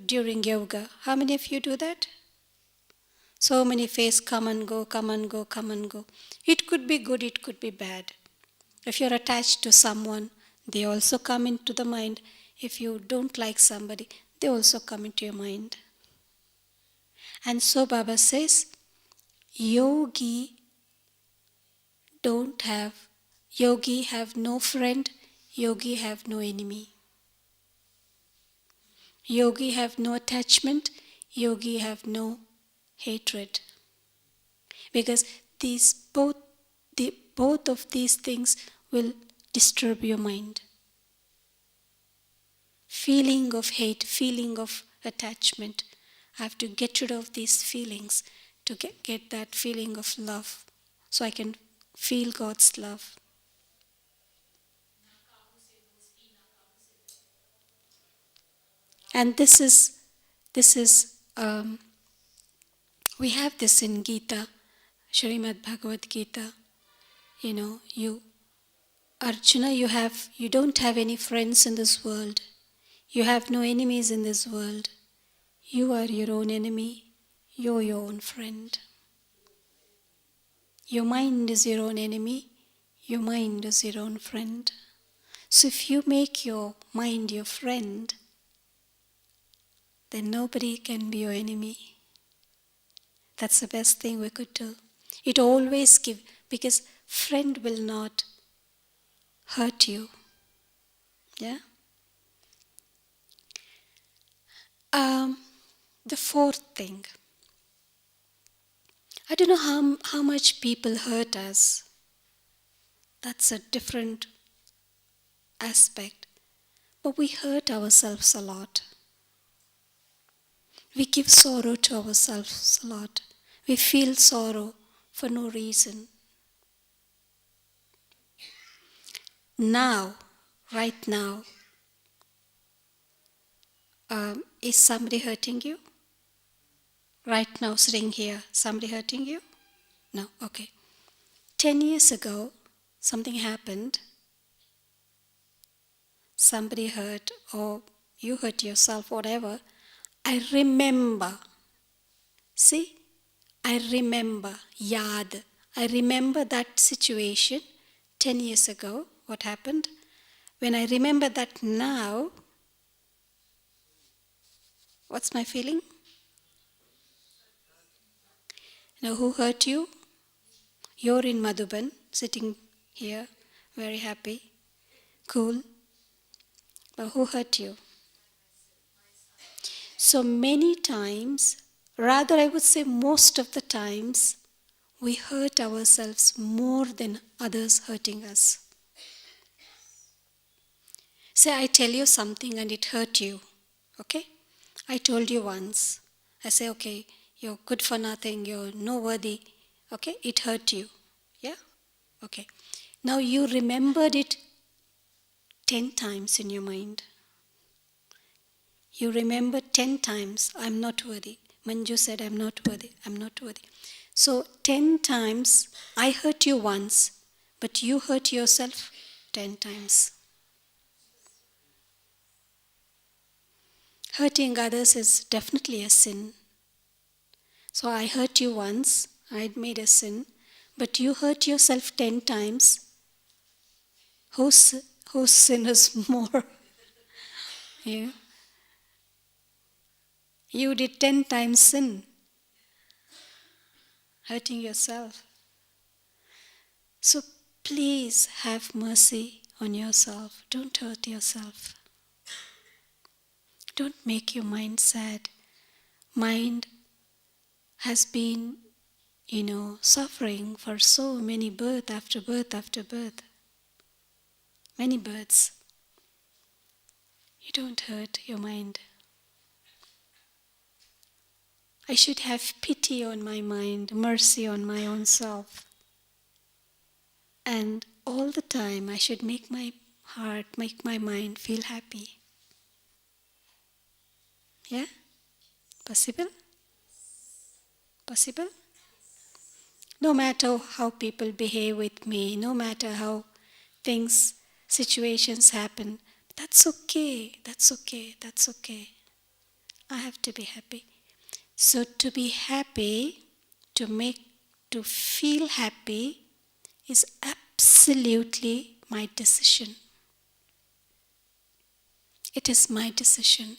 during yoga. How many of you do that? So many faces come and go, come and go, come and go. It could be good, it could be bad. If you're attached to someone, they also come into the mind. If you don't like somebody, they also come into your mind. And so Baba says, yogi have no friend, yogi have no enemy. Yogi have no attachment, yogi have no hatred. Because both of these things will disturb your mind. Feeling of hate, feeling of attachment. I have to get rid of these feelings to get that feeling of love, so I can feel God's love. And this is we have this in Gita, Srimad Bhagavad Gita. Arjuna, you don't have any friends in this world. You have no enemies in this world. You are your own enemy. You're your own friend. Your mind is your own enemy. Your mind is your own friend. So if you make your mind your friend, then nobody can be your enemy. That's the best thing we could do. It always gives, because friend will not hurt you. Yeah? The fourth thing, I don't know how much people hurt us. That's a different aspect. But we hurt ourselves a lot. We give sorrow to ourselves a lot. We feel sorrow for no reason. Now, right now, is somebody hurting you? Right now, sitting here, somebody hurting you? No, okay. 10 years ago, something happened. Somebody hurt, or you hurt yourself, whatever. I remember. See? I remember. Yad. I remember that situation 10 years ago. What happened? When I remember that now, what's my feeling? Now, who hurt you? You're in Madhuban, sitting here, very happy, cool. But who hurt you? So many times, rather I would say most of the times, we hurt ourselves more than others hurting us. Say I tell you something and it hurt you, okay? I told you once. I say, okay, you're good for nothing, you're no worthy, okay? It hurt you, yeah? Okay. Now you remembered it 10 times in your mind. You remember 10 times, I'm not worthy. Manju said, I'm not worthy, I'm not worthy. So 10 times, I hurt you once, but you hurt yourself 10 times. Hurting others is definitely a sin. So I hurt you once, I made a sin, but you hurt yourself 10 times. Whose sin is more? Yeah. You did 10 times sin, hurting yourself. So please have mercy on yourself. Don't hurt yourself. Don't make your mind sad. Mind has been, suffering for so many birth after birth after birth. Many births. You don't hurt your mind. I should have pity on my mind, mercy on my own self. And all the time I should make my heart, make my mind feel happy. Yeah? Possible? Possible? No matter how people behave with me, no matter how things, situations happen, that's okay, that's okay, that's okay. I have to be happy. So to be happy, to feel happy is absolutely my decision. It is my decision.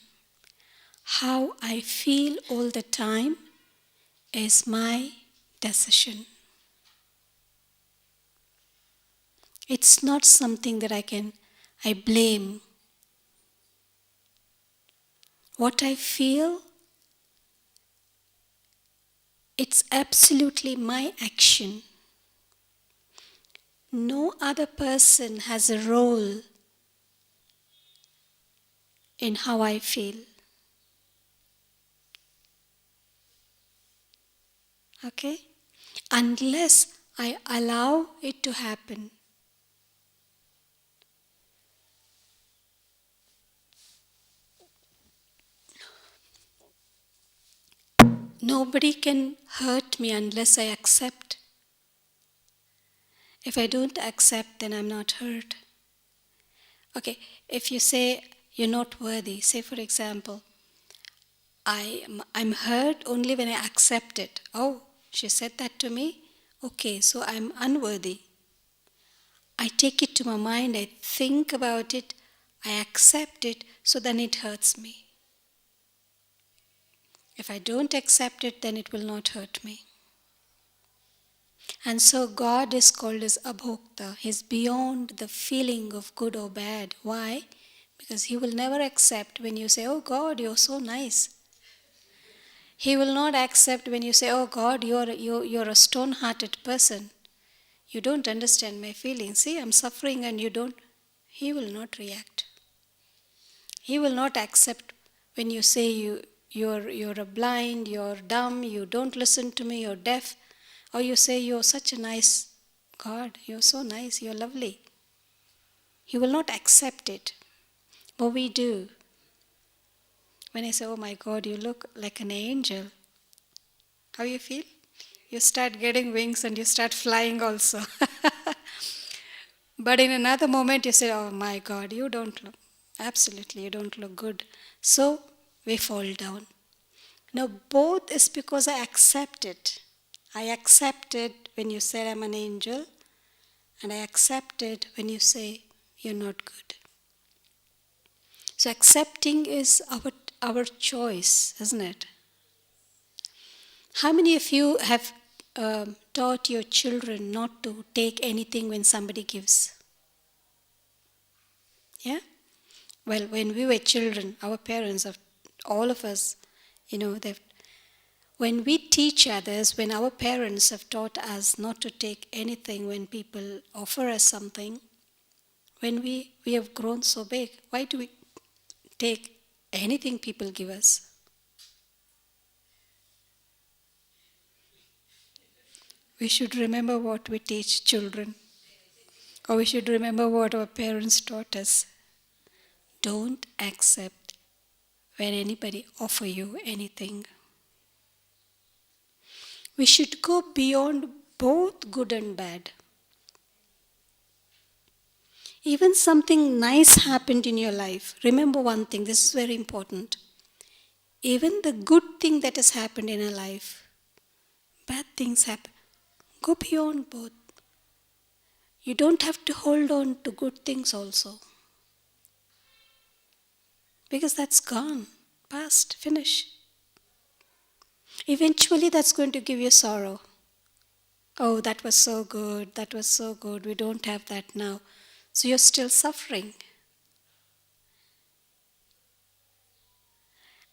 How I feel all the time is my decision. It's not something that I blame. What I feel, it's absolutely my action. No other person has a role in how I feel. Okay? Unless I allow it to happen. Nobody can hurt me unless I accept. If I don't accept, then I'm not hurt. Okay, if you say you're not worthy, say for example, I'm hurt only when I accept it. Oh, she said that to me? Okay, so I'm unworthy. I take it to my mind, I think about it, I accept it, so then it hurts me. If I don't accept it, then it will not hurt me. And so God is called as Abhokta. He's beyond the feeling of good or bad. Why? Because He will never accept when you say, oh God, you're so nice. He will not accept when you say, oh God, you're a stone-hearted person. You don't understand my feelings. See, I'm suffering and you don't. He will not react. He will not accept when you say you're a blind, you're dumb, you don't listen to me, you're deaf. Or you say you're such a nice God, you're so nice, you're lovely. He will not accept it. But we do. When I say, oh my God, you look like an angel. How you feel? You start getting wings and you start flying also. But in another moment you say, oh my God, you don't look, absolutely, you don't look good. So we fall down. Now both is because I accept it. I accept it when you say I'm an angel, and I accept it when you say you're not good. So accepting is our choice, isn't it? How many of you have taught your children not to take anything when somebody gives? Yeah? Well, when we were children, our parents, all of us, when we teach others, when our parents have taught us not to take anything when people offer us something, when we have grown so big, why do we take anything people give us? We should remember what we teach children, or we should remember what our parents taught us. Don't accept when anybody offers you anything. We should go beyond both good and bad. Even something nice happened in your life. Remember one thing, this is very important. Even the good thing that has happened in our life, bad things happen. Go beyond both. You don't have to hold on to good things also. Because that's gone, past, finish. Eventually that's going to give you sorrow. Oh, that was so good, we don't have that now. So you're still suffering.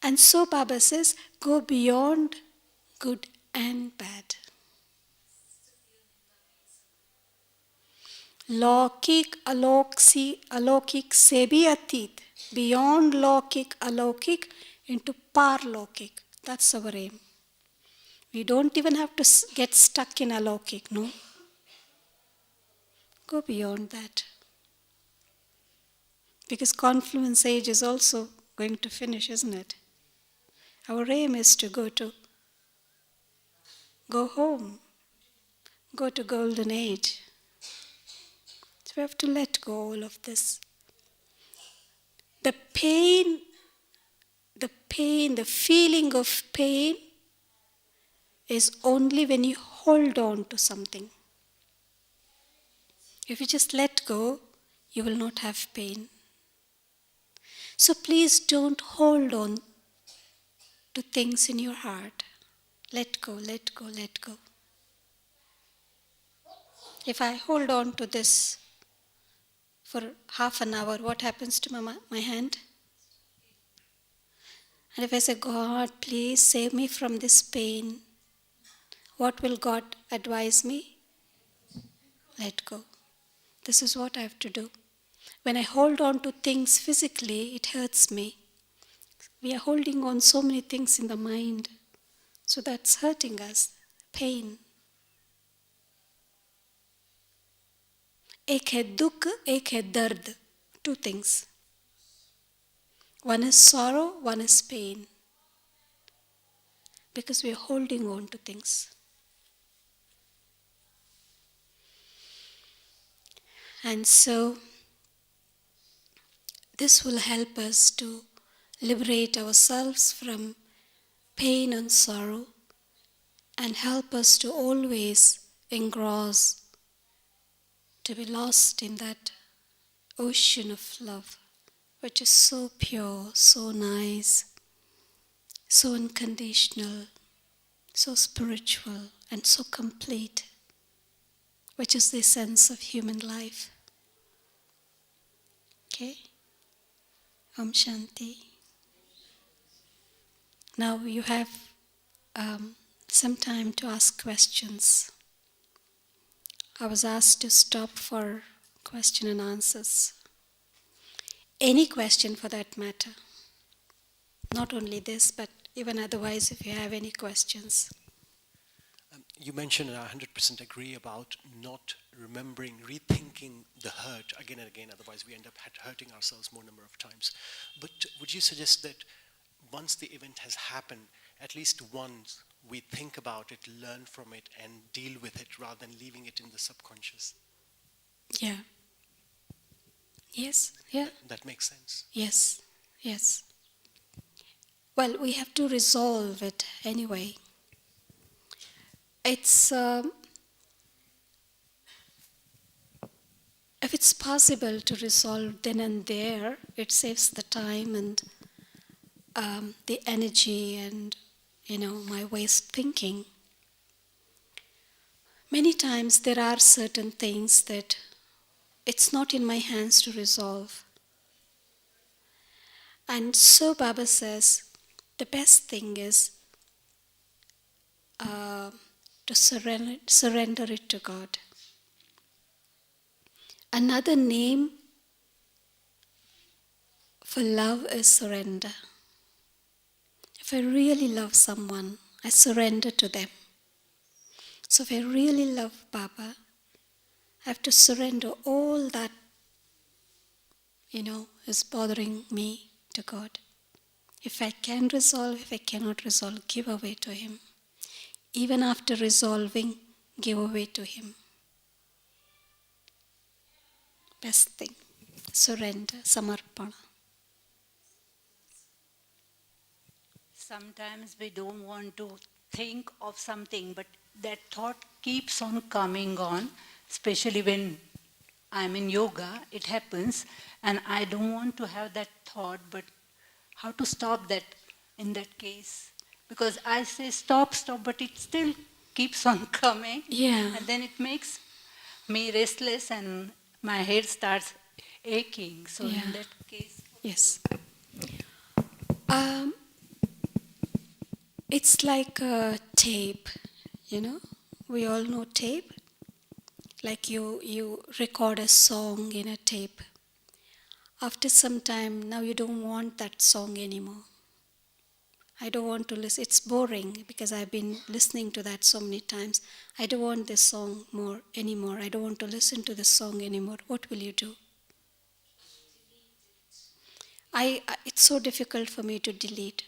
And so Baba says, go beyond good and bad. Laukik, alaukik se bhi atit. Beyond laukik, alaukik into parlaukik. That's our aim. We don't even have to get stuck in alaukik, no? Go beyond that. Because confluence age is also going to finish, isn't it? Our aim is to go home, go to golden age. So we have to let go all of this. The pain, the feeling of pain is only when you hold on to something. If you just let go, you will not have pain. So please don't hold on to things in your heart. Let go, let go, let go. If I hold on to this for half an hour, what happens to my hand? And if I say, God, please save me from this pain, what will God advise me? Let go. This is what I have to do. When I hold on to things physically, it hurts me. We are holding on so many things in the mind. So that's hurting us. Pain. Ek hai dukh, ek hai dard. Two things. One is sorrow, one is pain. Because we are holding on to things. And so, this will help us to liberate ourselves from pain and sorrow and help us to always engross, to be lost in that ocean of love, which is so pure, so nice, so unconditional, so spiritual, and so complete, which is the essence of human life. Okay? Om Shanti. Now you have some time to ask questions. I was asked to stop for question and answers. Any question for that matter. Not only this, but even otherwise, if you have any questions. You mentioned, and I 100% agree, about not remembering, rethinking the hurt again and again, otherwise we end up hurting ourselves more number of times. But would you suggest that once the event has happened, at least once we think about it, learn from it, and deal with it rather than leaving it in the subconscious? Yeah. Yes, yeah. That makes sense. Yes, yes. Well, we have to resolve it anyway. It's if it's possible to resolve then and there, it saves the time and the energy and my waste thinking. Many times there are certain things that it's not in my hands to resolve. And so Baba says, the best thing is to surrender it to God. Another name for love is surrender. If I really love someone, I surrender to them. So if I really love Baba, I have to surrender all that, is bothering me to God. If I can resolve, if I cannot resolve, give away to Him. Even after resolving, give away to Him. Best thing, surrender, samarpana. Sometimes we don't want to think of something, but that thought keeps on coming on, especially when I'm in yoga, it happens, and I don't want to have that thought, but how to stop that in that case? Because I say stop, but it still keeps on coming. Yeah. And then it makes me restless and my head starts aching. So in that case... Yes. It's like a tape, We all know tape. Like you record a song in a tape. After some time, now you don't want that song anymore. I don't want to listen. It's boring because I've been listening to that so many times. I don't want this song anymore. I don't want to listen to this song anymore. What will you do? It's so difficult for me to delete.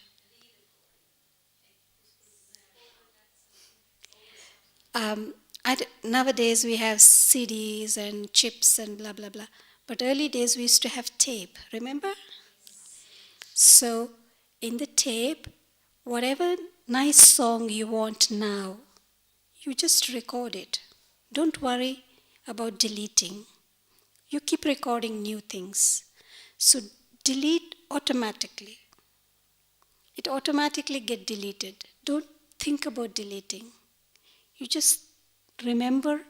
Nowadays we have CDs and chips and blah, blah, blah. But early days we used to have tape, remember? So in the tape, whatever nice song you want now, you just record it. Don't worry about deleting. You keep recording new things. So delete automatically. It automatically gets deleted. Don't think about deleting. You just remember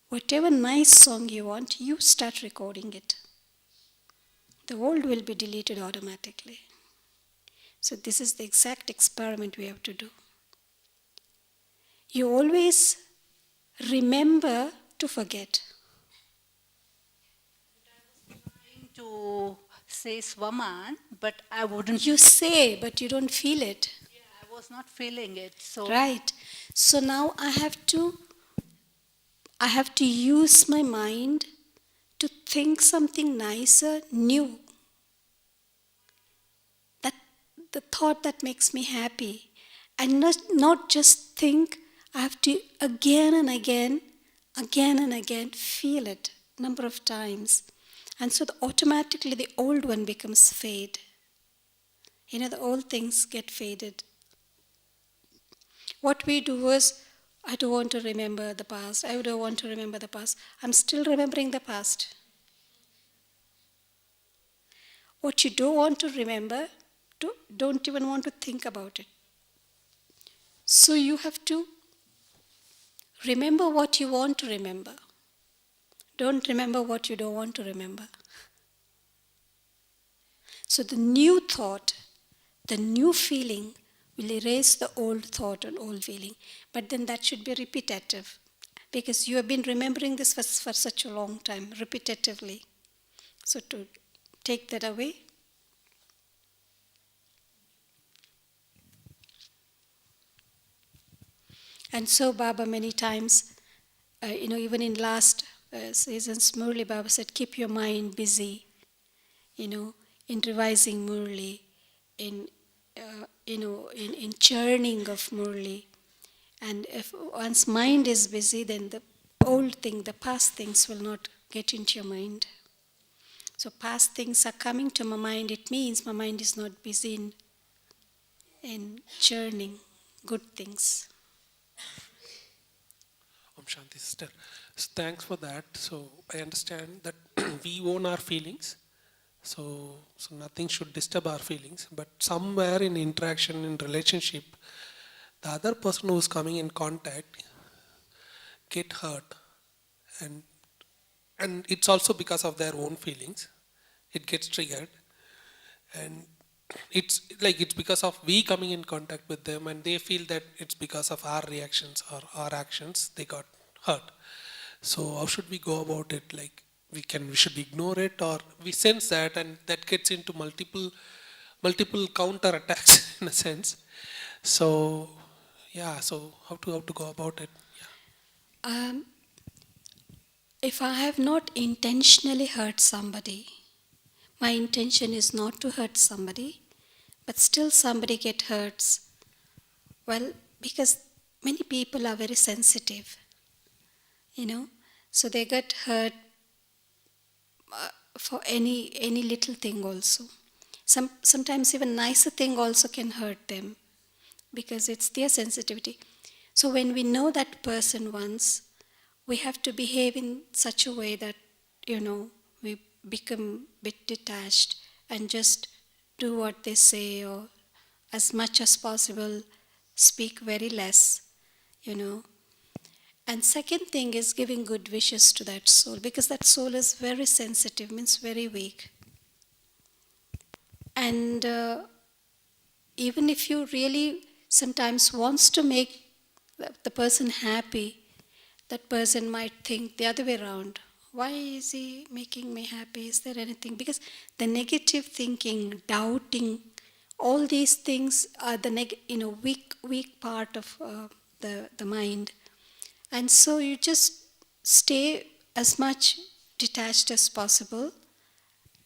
whatever nice song you want, you start recording it. The old will be deleted automatically. So this is the exact experiment we have to do. You always remember to forget. Trying to say Swaman, but I wouldn't... You say, but you don't feel it. Yeah, I was not feeling it. So Right. So now I have to use my mind to think something nicer, new. The thought that makes me happy. And not just think, I have to again and again feel it number of times. And so automatically the old one becomes fade. The old things get faded. What we do is, I don't want to remember the past. I don't want to remember the past. I'm still remembering the past. What you don't want to remember, don't even want to think about it. So you have to remember what you want to remember. Don't remember what you don't want to remember. So the new thought, the new feeling will erase the old thought and old feeling. But then that should be repetitive, because you have been remembering this for such a long time, repetitively. So to take that away. And so Baba many times, even in last seasons, Murli Baba said, keep your mind busy, in revising Murli, in churning of Murli. And if one's mind is busy, then the old thing, the past things will not get into your mind. So past things are coming to my mind, it means my mind is not busy in churning good things. Shanti sister. So thanks for that. So I understand that we own our feelings. So nothing should disturb our feelings. But somewhere in interaction, in relationship, the other person who's coming in contact get hurt. And it's also because of their own feelings. It gets triggered. And it's because of we coming in contact with them, and they feel that it's because of our reactions or our actions they got hurt. So how should we go about it? Like we should ignore it, or we sense that, and that gets into multiple counter attacks in a sense. So so how to go about it? If I have not intentionally hurt somebody, my intention is not to hurt somebody, but still somebody get hurt. Well, because many people are very sensitive, so they get hurt for any little thing also. Sometimes even nicer thing also can hurt them, because it's their sensitivity. So when we know that person once, we have to behave in such a way that, we become a bit detached and just do what they say, or as much as possible speak very less, And second thing is giving good wishes to that soul, because that soul is very sensitive, means very weak. And even if you really sometimes wants to make the person happy, that person might think the other way around. Why is he making me happy? Is there anything? Because the negative thinking, doubting, all these things are the weak part of the mind. And so you just stay as much detached as possible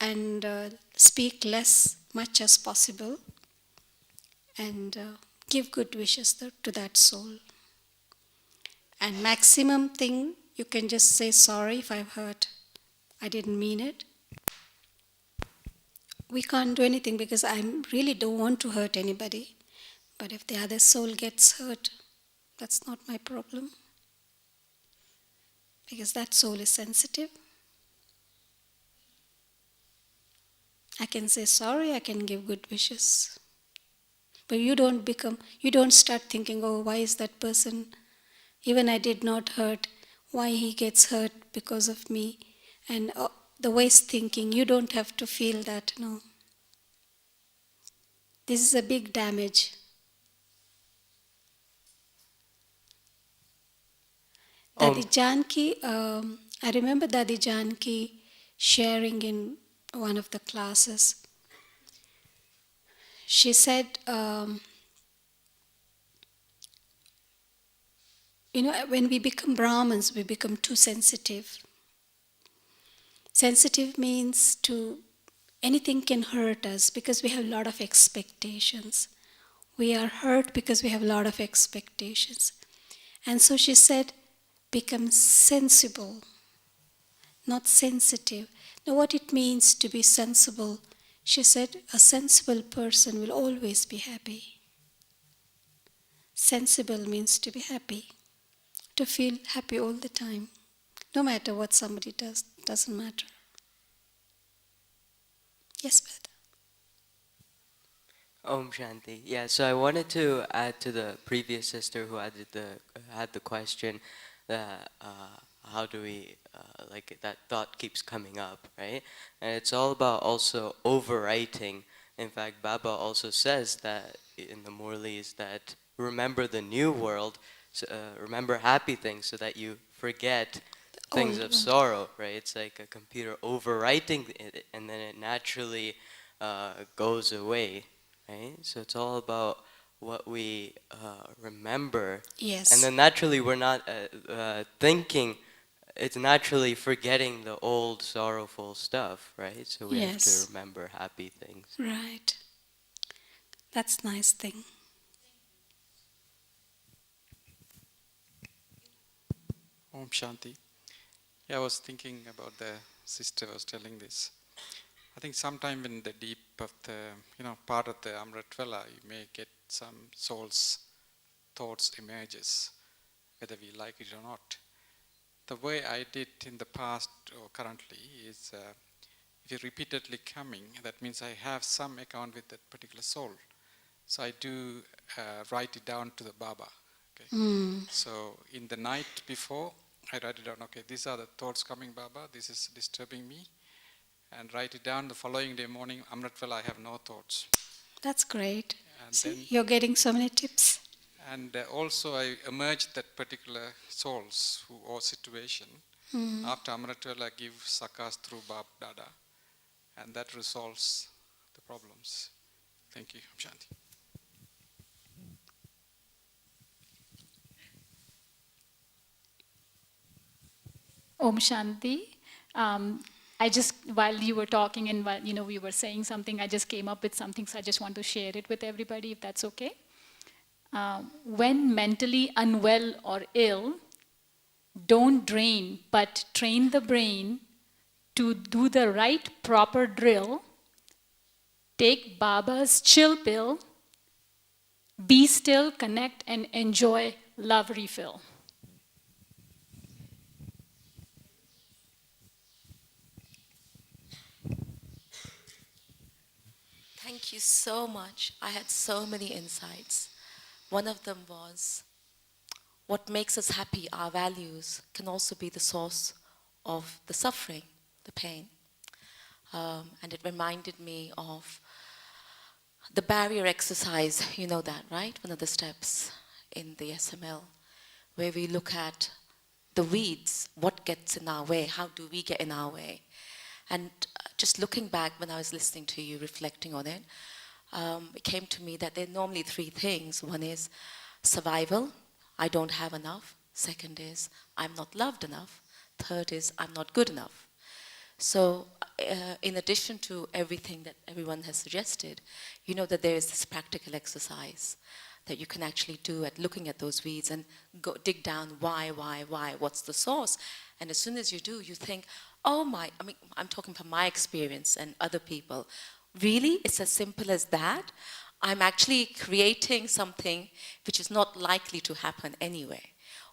and speak much as possible, and give good wishes to that soul. And maximum thing, you can just say sorry if I've hurt. I didn't mean it. We can't do anything because I really don't want to hurt anybody. But if the other soul gets hurt, that's not my problem. Because that soul is sensitive. I can say sorry, I can give good wishes. But you don't start thinking, oh, why is that person, even I did not hurt, why he gets hurt because of me. And the waste thinking, you don't have to feel that, no. This is a big damage. Dadi Janki, I remember Dadi Janki sharing in one of the classes. She said, when we become Brahmins, we become too sensitive. Sensitive means anything can hurt us because we have a lot of expectations. We are hurt because we have a lot of expectations. And so she said, become sensible, not sensitive. Now what it means to be sensible, she said, a sensible person will always be happy. Sensible means to be happy, to feel happy all the time. No matter what somebody does, doesn't matter. Yes, Beth. Om Shanti. Yeah, so I wanted to add to the previous sister who had the question that how do we that thought keeps coming up, right? And it's all about also overwriting In fact, Baba also says that in the Murlis that remember the new world, remember happy things so that you forget things of sorrow, right? It's like a computer overwriting it, and then it naturally goes away, right? So it's all about what we remember. Yes. And then naturally we're not thinking, it's naturally forgetting the old sorrowful stuff, right? So we have to Yes. remember happy things. Right. That's nice thing. Om Shanti. Yeah, I was thinking about the sister was telling this. I think sometime in the deep of the, part of the Amritvala, you may get some soul's thoughts, images, whether we like it or not. The way I did in the past or currently is, if you're repeatedly coming, that means I have some account with that particular soul. So I do write it down to the Baba. Okay? So in the night before, I write it down, okay, these are the thoughts coming, Baba, this is disturbing me. And write it down. The following day morning, Amritvala, I have no thoughts. That's great. And See, then, you're getting so many tips. And also I emerged that particular souls or situation. After Amritvala, give sakas through Bab Dada. And that resolves the problems. Thank you. Shanti. Om Shanti. I just, while you were talking and while we were saying something, I just came up with something, so I just want to share it with everybody, if that's okay. When mentally unwell or ill, don't drain, but train the brain to do the right proper drill. Take Baba's chill pill, be still, connect, and enjoy love refill. Thank you so much. I had so many insights. One of them was, what makes us happy, our values, can also be the source of the suffering, the pain. And it reminded me of the barrier exercise, you know that, right? One of the steps in the SML, where we look at the weeds, what gets in our way, how do we get in our way? And just looking back when I was listening to you, reflecting on it, it came to me that there are normally three things. One is survival, I don't have enough. Second is, I'm not loved enough. Third is, I'm not good enough. So in addition to everything that everyone has suggested, you know that there is this practical exercise that you can actually do at looking at those weeds and go dig down why, what's the source? And as soon as you do, you think, oh my, I mean, I'm talking from my experience and other people. Really? It's as simple as that? I'm actually creating something which is not likely to happen anyway.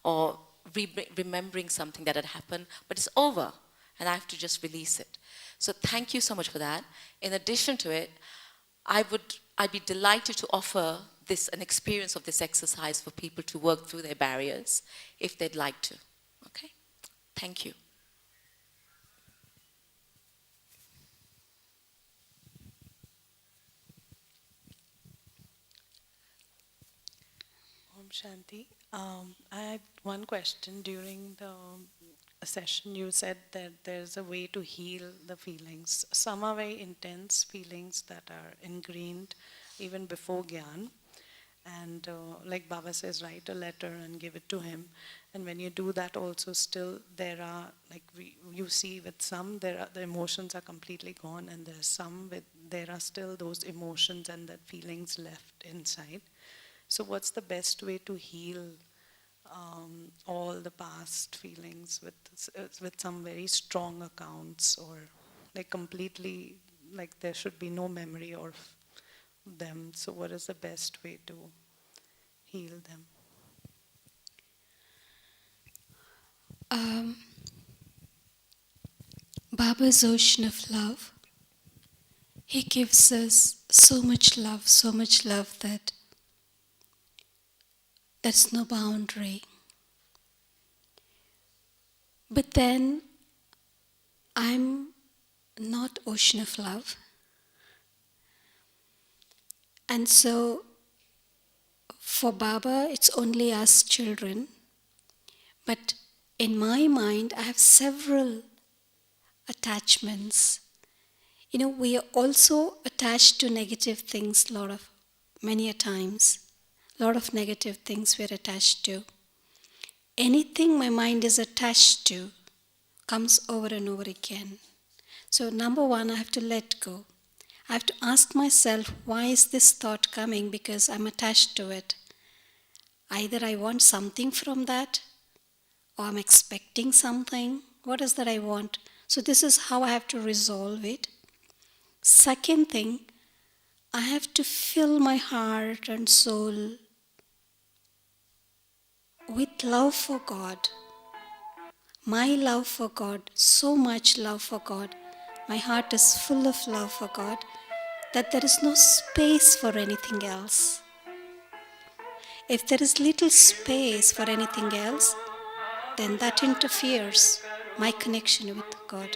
Or remembering something that had happened, but it's over. And I have to just release it. So thank you so much for that. In addition to it, I'd be delighted to offer an experience of this exercise for people to work through their barriers if they'd like to. Okay? Thank you. Om Shanti. I had one question. During the session, you said that there's a way to heal the feelings. Some are very intense feelings that are ingrained even before Gyan. And like Baba says, write a letter and give it to him. And when you do that also, still there are, like you see with some, the emotions are completely gone, and there's some there are still those emotions and that feelings left inside. So what's the best way to heal all the past feelings with some very strong accounts, or like completely, like there should be no memory of them? So what is the best way to heal them? Baba's ocean of love, he gives us so much love that there's no boundary. But then I'm not ocean of love. And so for Baba, it's only us children. But in my mind, I have several attachments. We are also attached to negative things many a times. A lot of negative things we're attached to. Anything my mind is attached to comes over and over again. So number one, I have to let go. I have to ask myself, why is this thought coming? Because I'm attached to it. Either I want something from that, or I'm expecting something. What is that I want? So this is how I have to resolve it. Second thing, I have to fill my heart and soul with love for God. My love for God, so much love for God. My heart is full of love for God that there is no space for anything else. If there is little space for anything else, then that interferes my connection with God.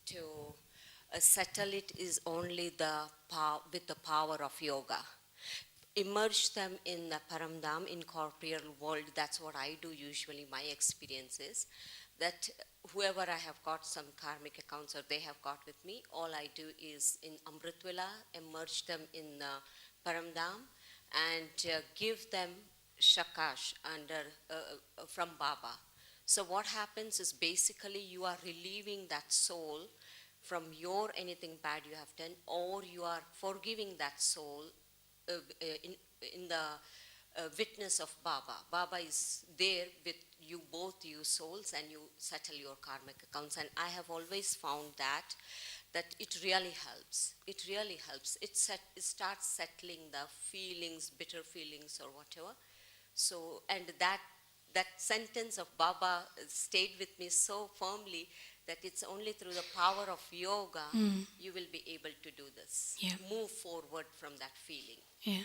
To settle it is only with the power of yoga. Immerse them in the paramdam, in corporeal world. That's what I do usually. My experience is that whoever I have got some karmic accounts or they have got with me, all I do is in Amritvila, immerse them in paramdam and give them shakash from Baba. So what happens is basically you are relieving that soul from anything bad you have done, or you are forgiving that soul in the witness of Baba. Baba is there with you, both you souls, and you settle your karmic accounts. And I have always found that it really helps. It really helps. It starts settling the feelings, bitter feelings or whatever. So, and that sentence of Baba stayed with me so firmly that it's only through the power of yoga you will be able to do this. Yeah. Move forward from that feeling. Yeah.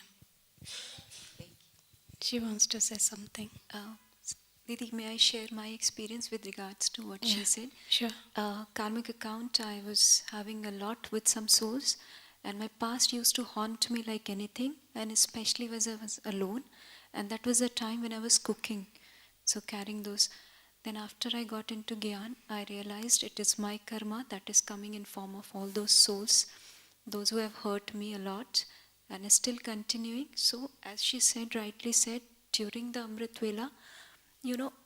She wants to say something. Didi, may I share my experience with regards to what she said? Sure. Karmic account, I was having a lot with some souls, and my past used to haunt me like anything, and especially when I was alone. And that was a time when I was cooking, so carrying those. Then after I got into Gyan, I realized it is my karma that is coming in form of all those souls, those who have hurt me a lot, and is still continuing. So as she said, rightly said, during the Amrit Vela,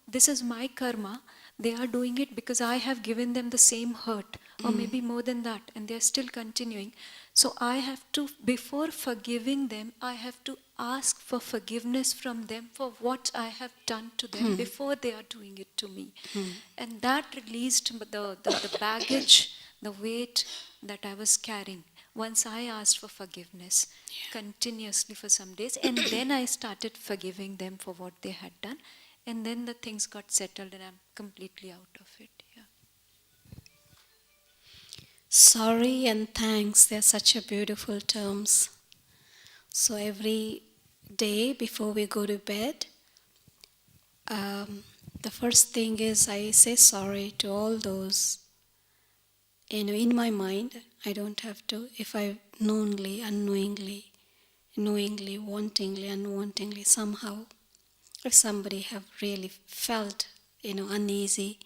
this is my karma. They are doing it because I have given them the same hurt, or maybe more than that, and they are still continuing. So I have to, before forgiving them, I have to ask for forgiveness from them for what I have done to them before they are doing it to me. And that released the baggage, the weight that I was carrying. Once I asked for forgiveness continuously for some days, and then I started forgiving them for what they had done. And then the things got settled and I'm completely out of it. Yeah. Sorry and thanks, they're such a beautiful terms. So every day before we go to bed, the first thing is I say sorry to all those, in my mind. I don't have to. If I knowingly, unknowingly, knowingly, wantingly, unwantingly, somehow, if somebody have really felt, uneasy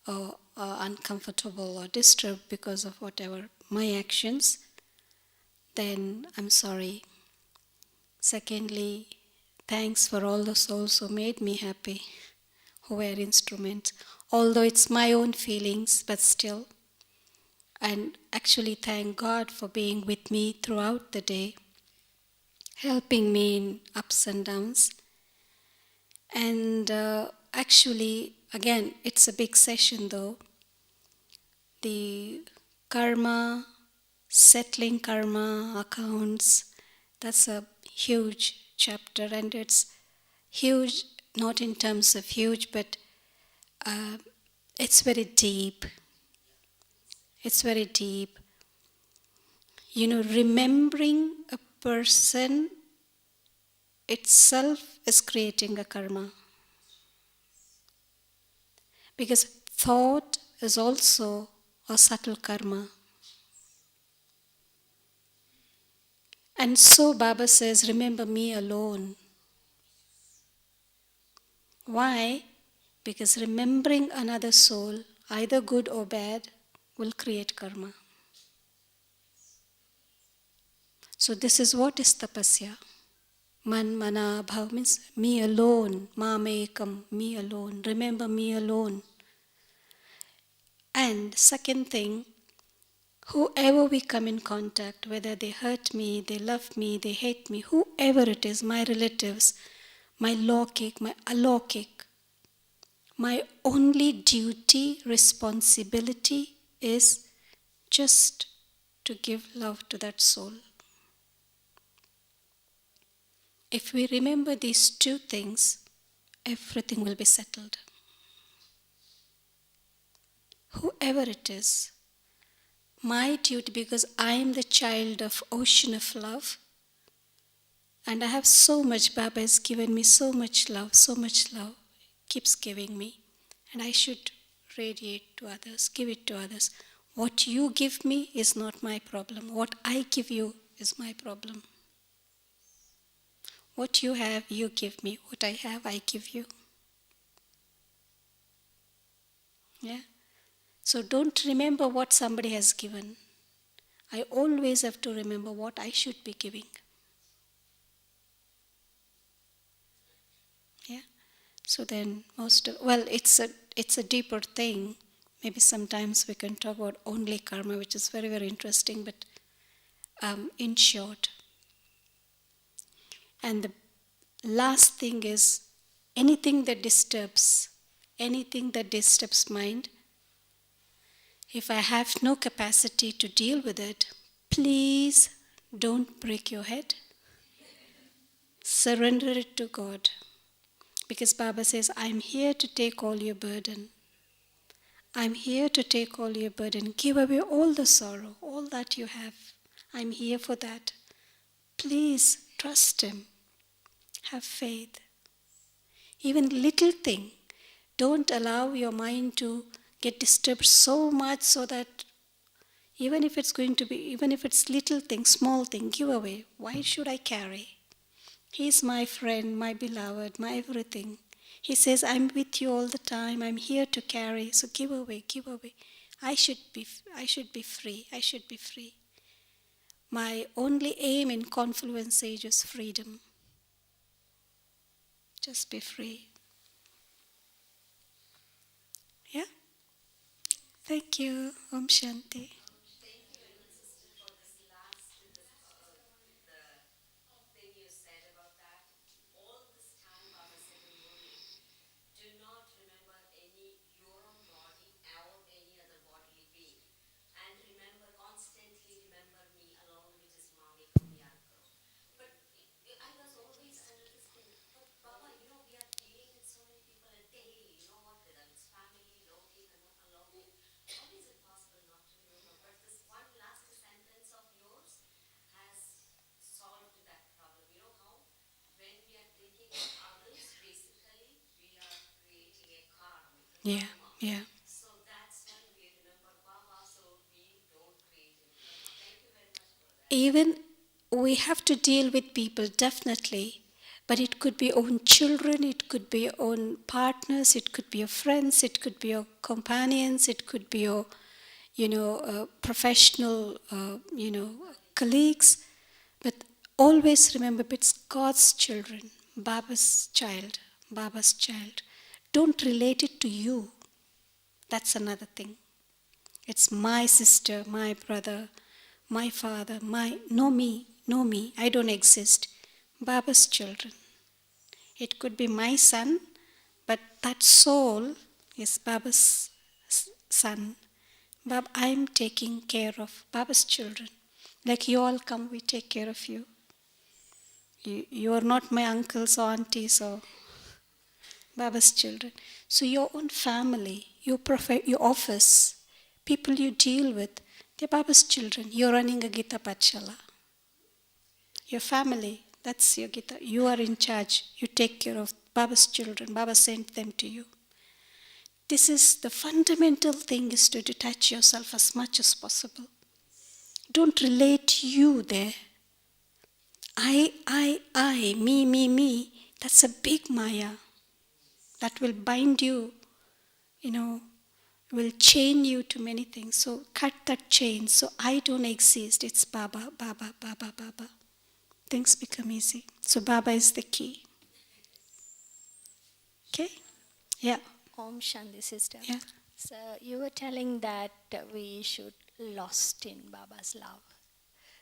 or uncomfortable or disturbed because of whatever my actions, then I'm sorry. Secondly, thanks for all the souls who made me happy, who were instruments. Although it's my own feelings, but still. And actually thank God for being with me throughout the day, helping me in ups and downs. And actually, again, it's a big session though. The karma, settling karma accounts, that's a huge chapter, and it's huge, not in terms of huge, but it's very deep. It's very deep. Remembering a person itself is creating a karma. Because thought is also a subtle karma. And so Baba says, remember me alone. Why? Because remembering another soul, either good or bad, will create karma. So this is what is tapasya. Man, mana, bhav means me alone, mamekam, me alone, remember me alone. And second thing, whoever we come in contact, whether they hurt me, they love me, they hate me, whoever it is, my relatives, my lokik, my alokik, my only duty, responsibility is just to give love to that soul. If we remember these two things, everything will be settled. Whoever it is, my duty, because I am the child of ocean of love, and I have so much, Baba has given me so much love, keeps giving me, and I should radiate to others, give it to others. What you give me is not my problem. What I give you is my problem. What you have, you give me. What I have, I give you. Yeah? So don't remember what somebody has given. I always have to remember what I should be giving. Yeah? So then it's a deeper thing. Maybe sometimes we can talk about only karma, which is very, very interesting, but in short, And the last thing is anything that disturbs mind, if I have no capacity to deal with it, please don't break your head. Surrender it to God. Because Baba says, I'm here to take all your burden. I'm here to take all your burden. Give away all the sorrow, all that you have. I'm here for that. Please trust Him. Have faith. Even little thing, don't allow your mind to get disturbed so much so that even if it's little thing, small thing, give away. Why should I carry? He's my friend, my beloved, my everything. He says, I'm with you all the time. I'm here to carry. So give away, give away. I should be free. I should be free. My only aim in Confluence Age is freedom. Just be free. Yeah? Thank you. Om Shanti. Yeah, yeah. Even we have to deal with people, definitely. But it could be own children, it could be own partners, it could be your friends, it could be your companions, it could be your, professional, colleagues. But always remember, it's God's children, Baba's child, Baba's child. Don't relate it to you. That's another thing. It's my sister, my brother, my father, no me, I don't exist. Baba's children. It could be my son, but that soul is Baba's son. Baba, I'm taking care of Baba's children. Like you all come, we take care of you. You are not my uncles or aunties or Baba's children. So your own family, your office, people you deal with, they're Baba's children. You're running a Gita Patshala. Your family, that's your Gita. You are in charge. You take care of Baba's children. Baba sent them to you. This is the fundamental thing, is to detach yourself as much as possible. Don't relate you there. I, me. That's a big Maya. That will bind you, will chain you to many things. So cut that chain. So I don't exist. It's Baba. Things become easy. So Baba is the key. Okay? Yeah. Om Shanti, sister. Yeah. So you were telling that we should lost in Baba's love.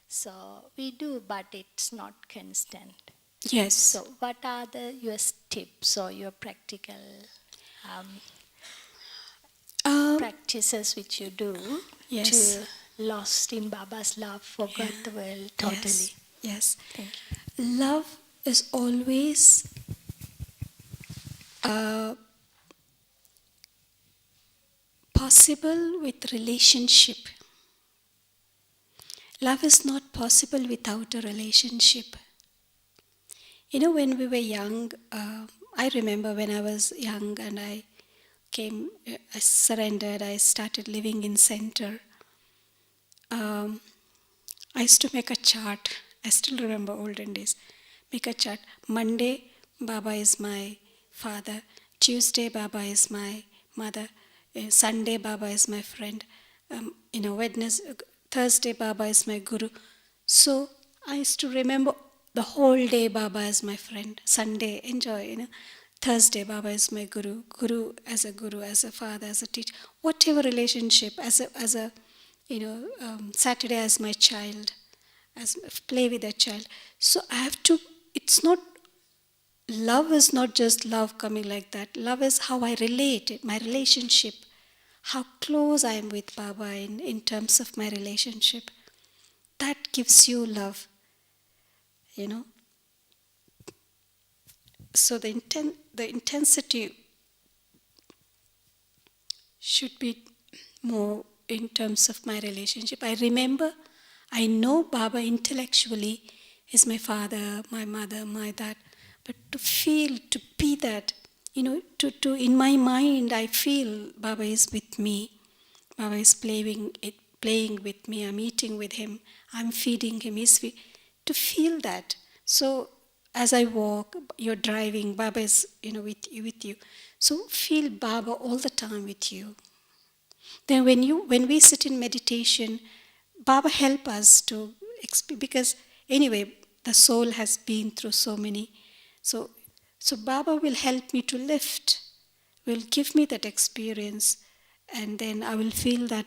So we do, but it's not constant. Yes. So what are your tips or your practical practices which you do Yes. to lost in Baba's love, forget the world totally? Yes. Thank you. Love is always possible with relationship. Love is not possible without a relationship. When we were young, I remember when I was young and I surrendered, I started living in center. I used to make a chart. I still remember olden days. Make a chart. Monday, Baba is my father. Tuesday, Baba is my mother. Sunday, Baba is my friend. Thursday, Baba is my guru. So I used to remember the whole day, Baba is my friend. Sunday, enjoy. Thursday, Baba is my guru. Guru, as a father, as a teacher. Whatever relationship, as a Saturday as my child, as play with a child. So I have to it's not, love is not just love coming like that. Love is how I relate, my relationship, how close I am with Baba in terms of my relationship. That gives you love, you know. So the intensity should be more in terms of my relationship. I know Baba intellectually is my father, my mother, my dad, but to feel, to be that, you know, to in my mind I feel Baba is with me. Baba is playing with me. I'm eating with him. I'm feeding him. To feel that. So as I walk, you're driving, Baba is, you know, with you. So feel Baba all the time with you. Then when we sit in meditation, Baba help us to because anyway, the soul has been through so many. So Baba will help me to lift, will give me that experience, and then I will feel that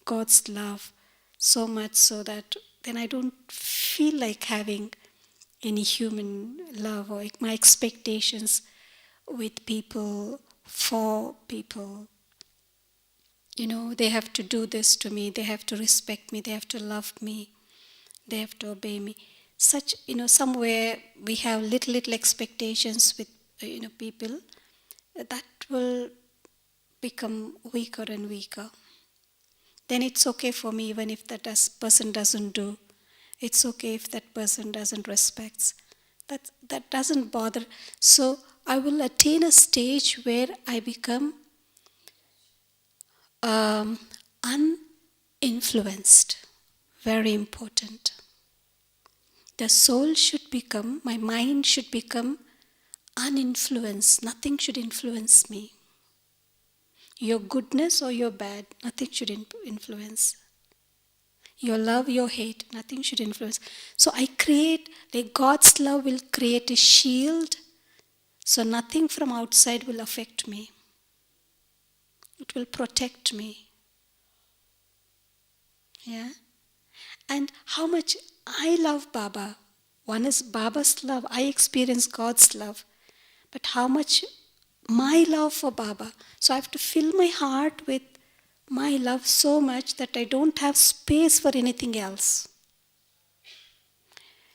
God's love so much so that then I don't feel like having any human love or my expectations with people, for people. You know, they have to do this to me, they have to respect me, they have to love me, they have to obey me. Such, you know, somewhere we have little expectations with, you know, people, that will become weaker and weaker. Then it's okay for me even if that person doesn't do. It's okay if that person doesn't respect. That doesn't bother. So I will attain a stage where I become uninfluenced. Very important. The soul should become, my mind should become uninfluenced. Nothing should influence me. Your goodness or your bad, nothing should influence. Your love, your hate, nothing should influence. So I create, like God's love will create a shield, so nothing from outside will affect me. It will protect me. Yeah? And how much I love Baba. One is Baba's love. I experience God's love. But how much my love for Baba. So I have to fill my heart with my love so much that I don't have space for anything else.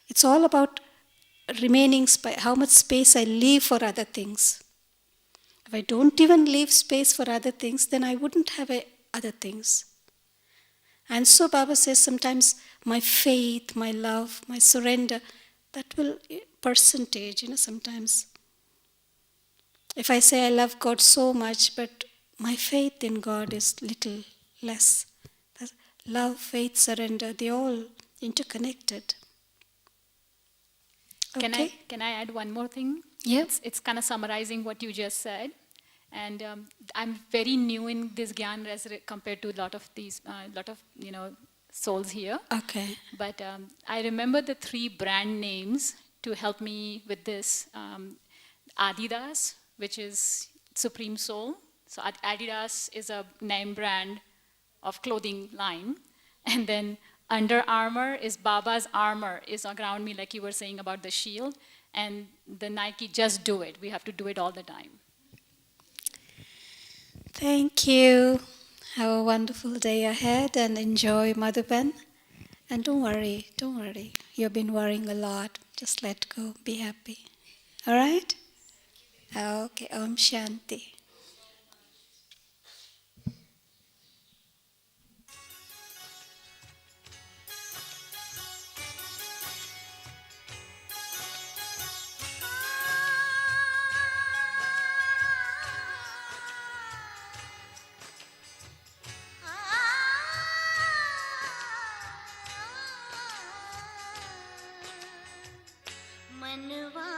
It's all about remaining, how much space I leave for other things. If I don't even leave space for other things, then I wouldn't have other things. And so Baba says sometimes my faith, my love, my surrender, that will percentage, you know, sometimes. If I say I love God so much, but my faith in God is little less. Love, faith, surrender, they all interconnected. Okay. Can I add one more thing? Yeah. It's kind of summarizing what you just said. And I'm very new in this Gyan compared to a lot of you know, souls here. Okay. But I remember the 3 brand names to help me with this. Adidas, which is Supreme Soul. So Adidas is a name brand of clothing line. And then Under Armour is Baba's armor, is around me, like you were saying about the shield. And the Nike, just do it. We have to do it all the time. Thank you. Have a wonderful day ahead and enjoy Madhuban. And don't worry. You've been worrying a lot. Just let go. Be happy. All right? Okay. Om Shanti. मनवा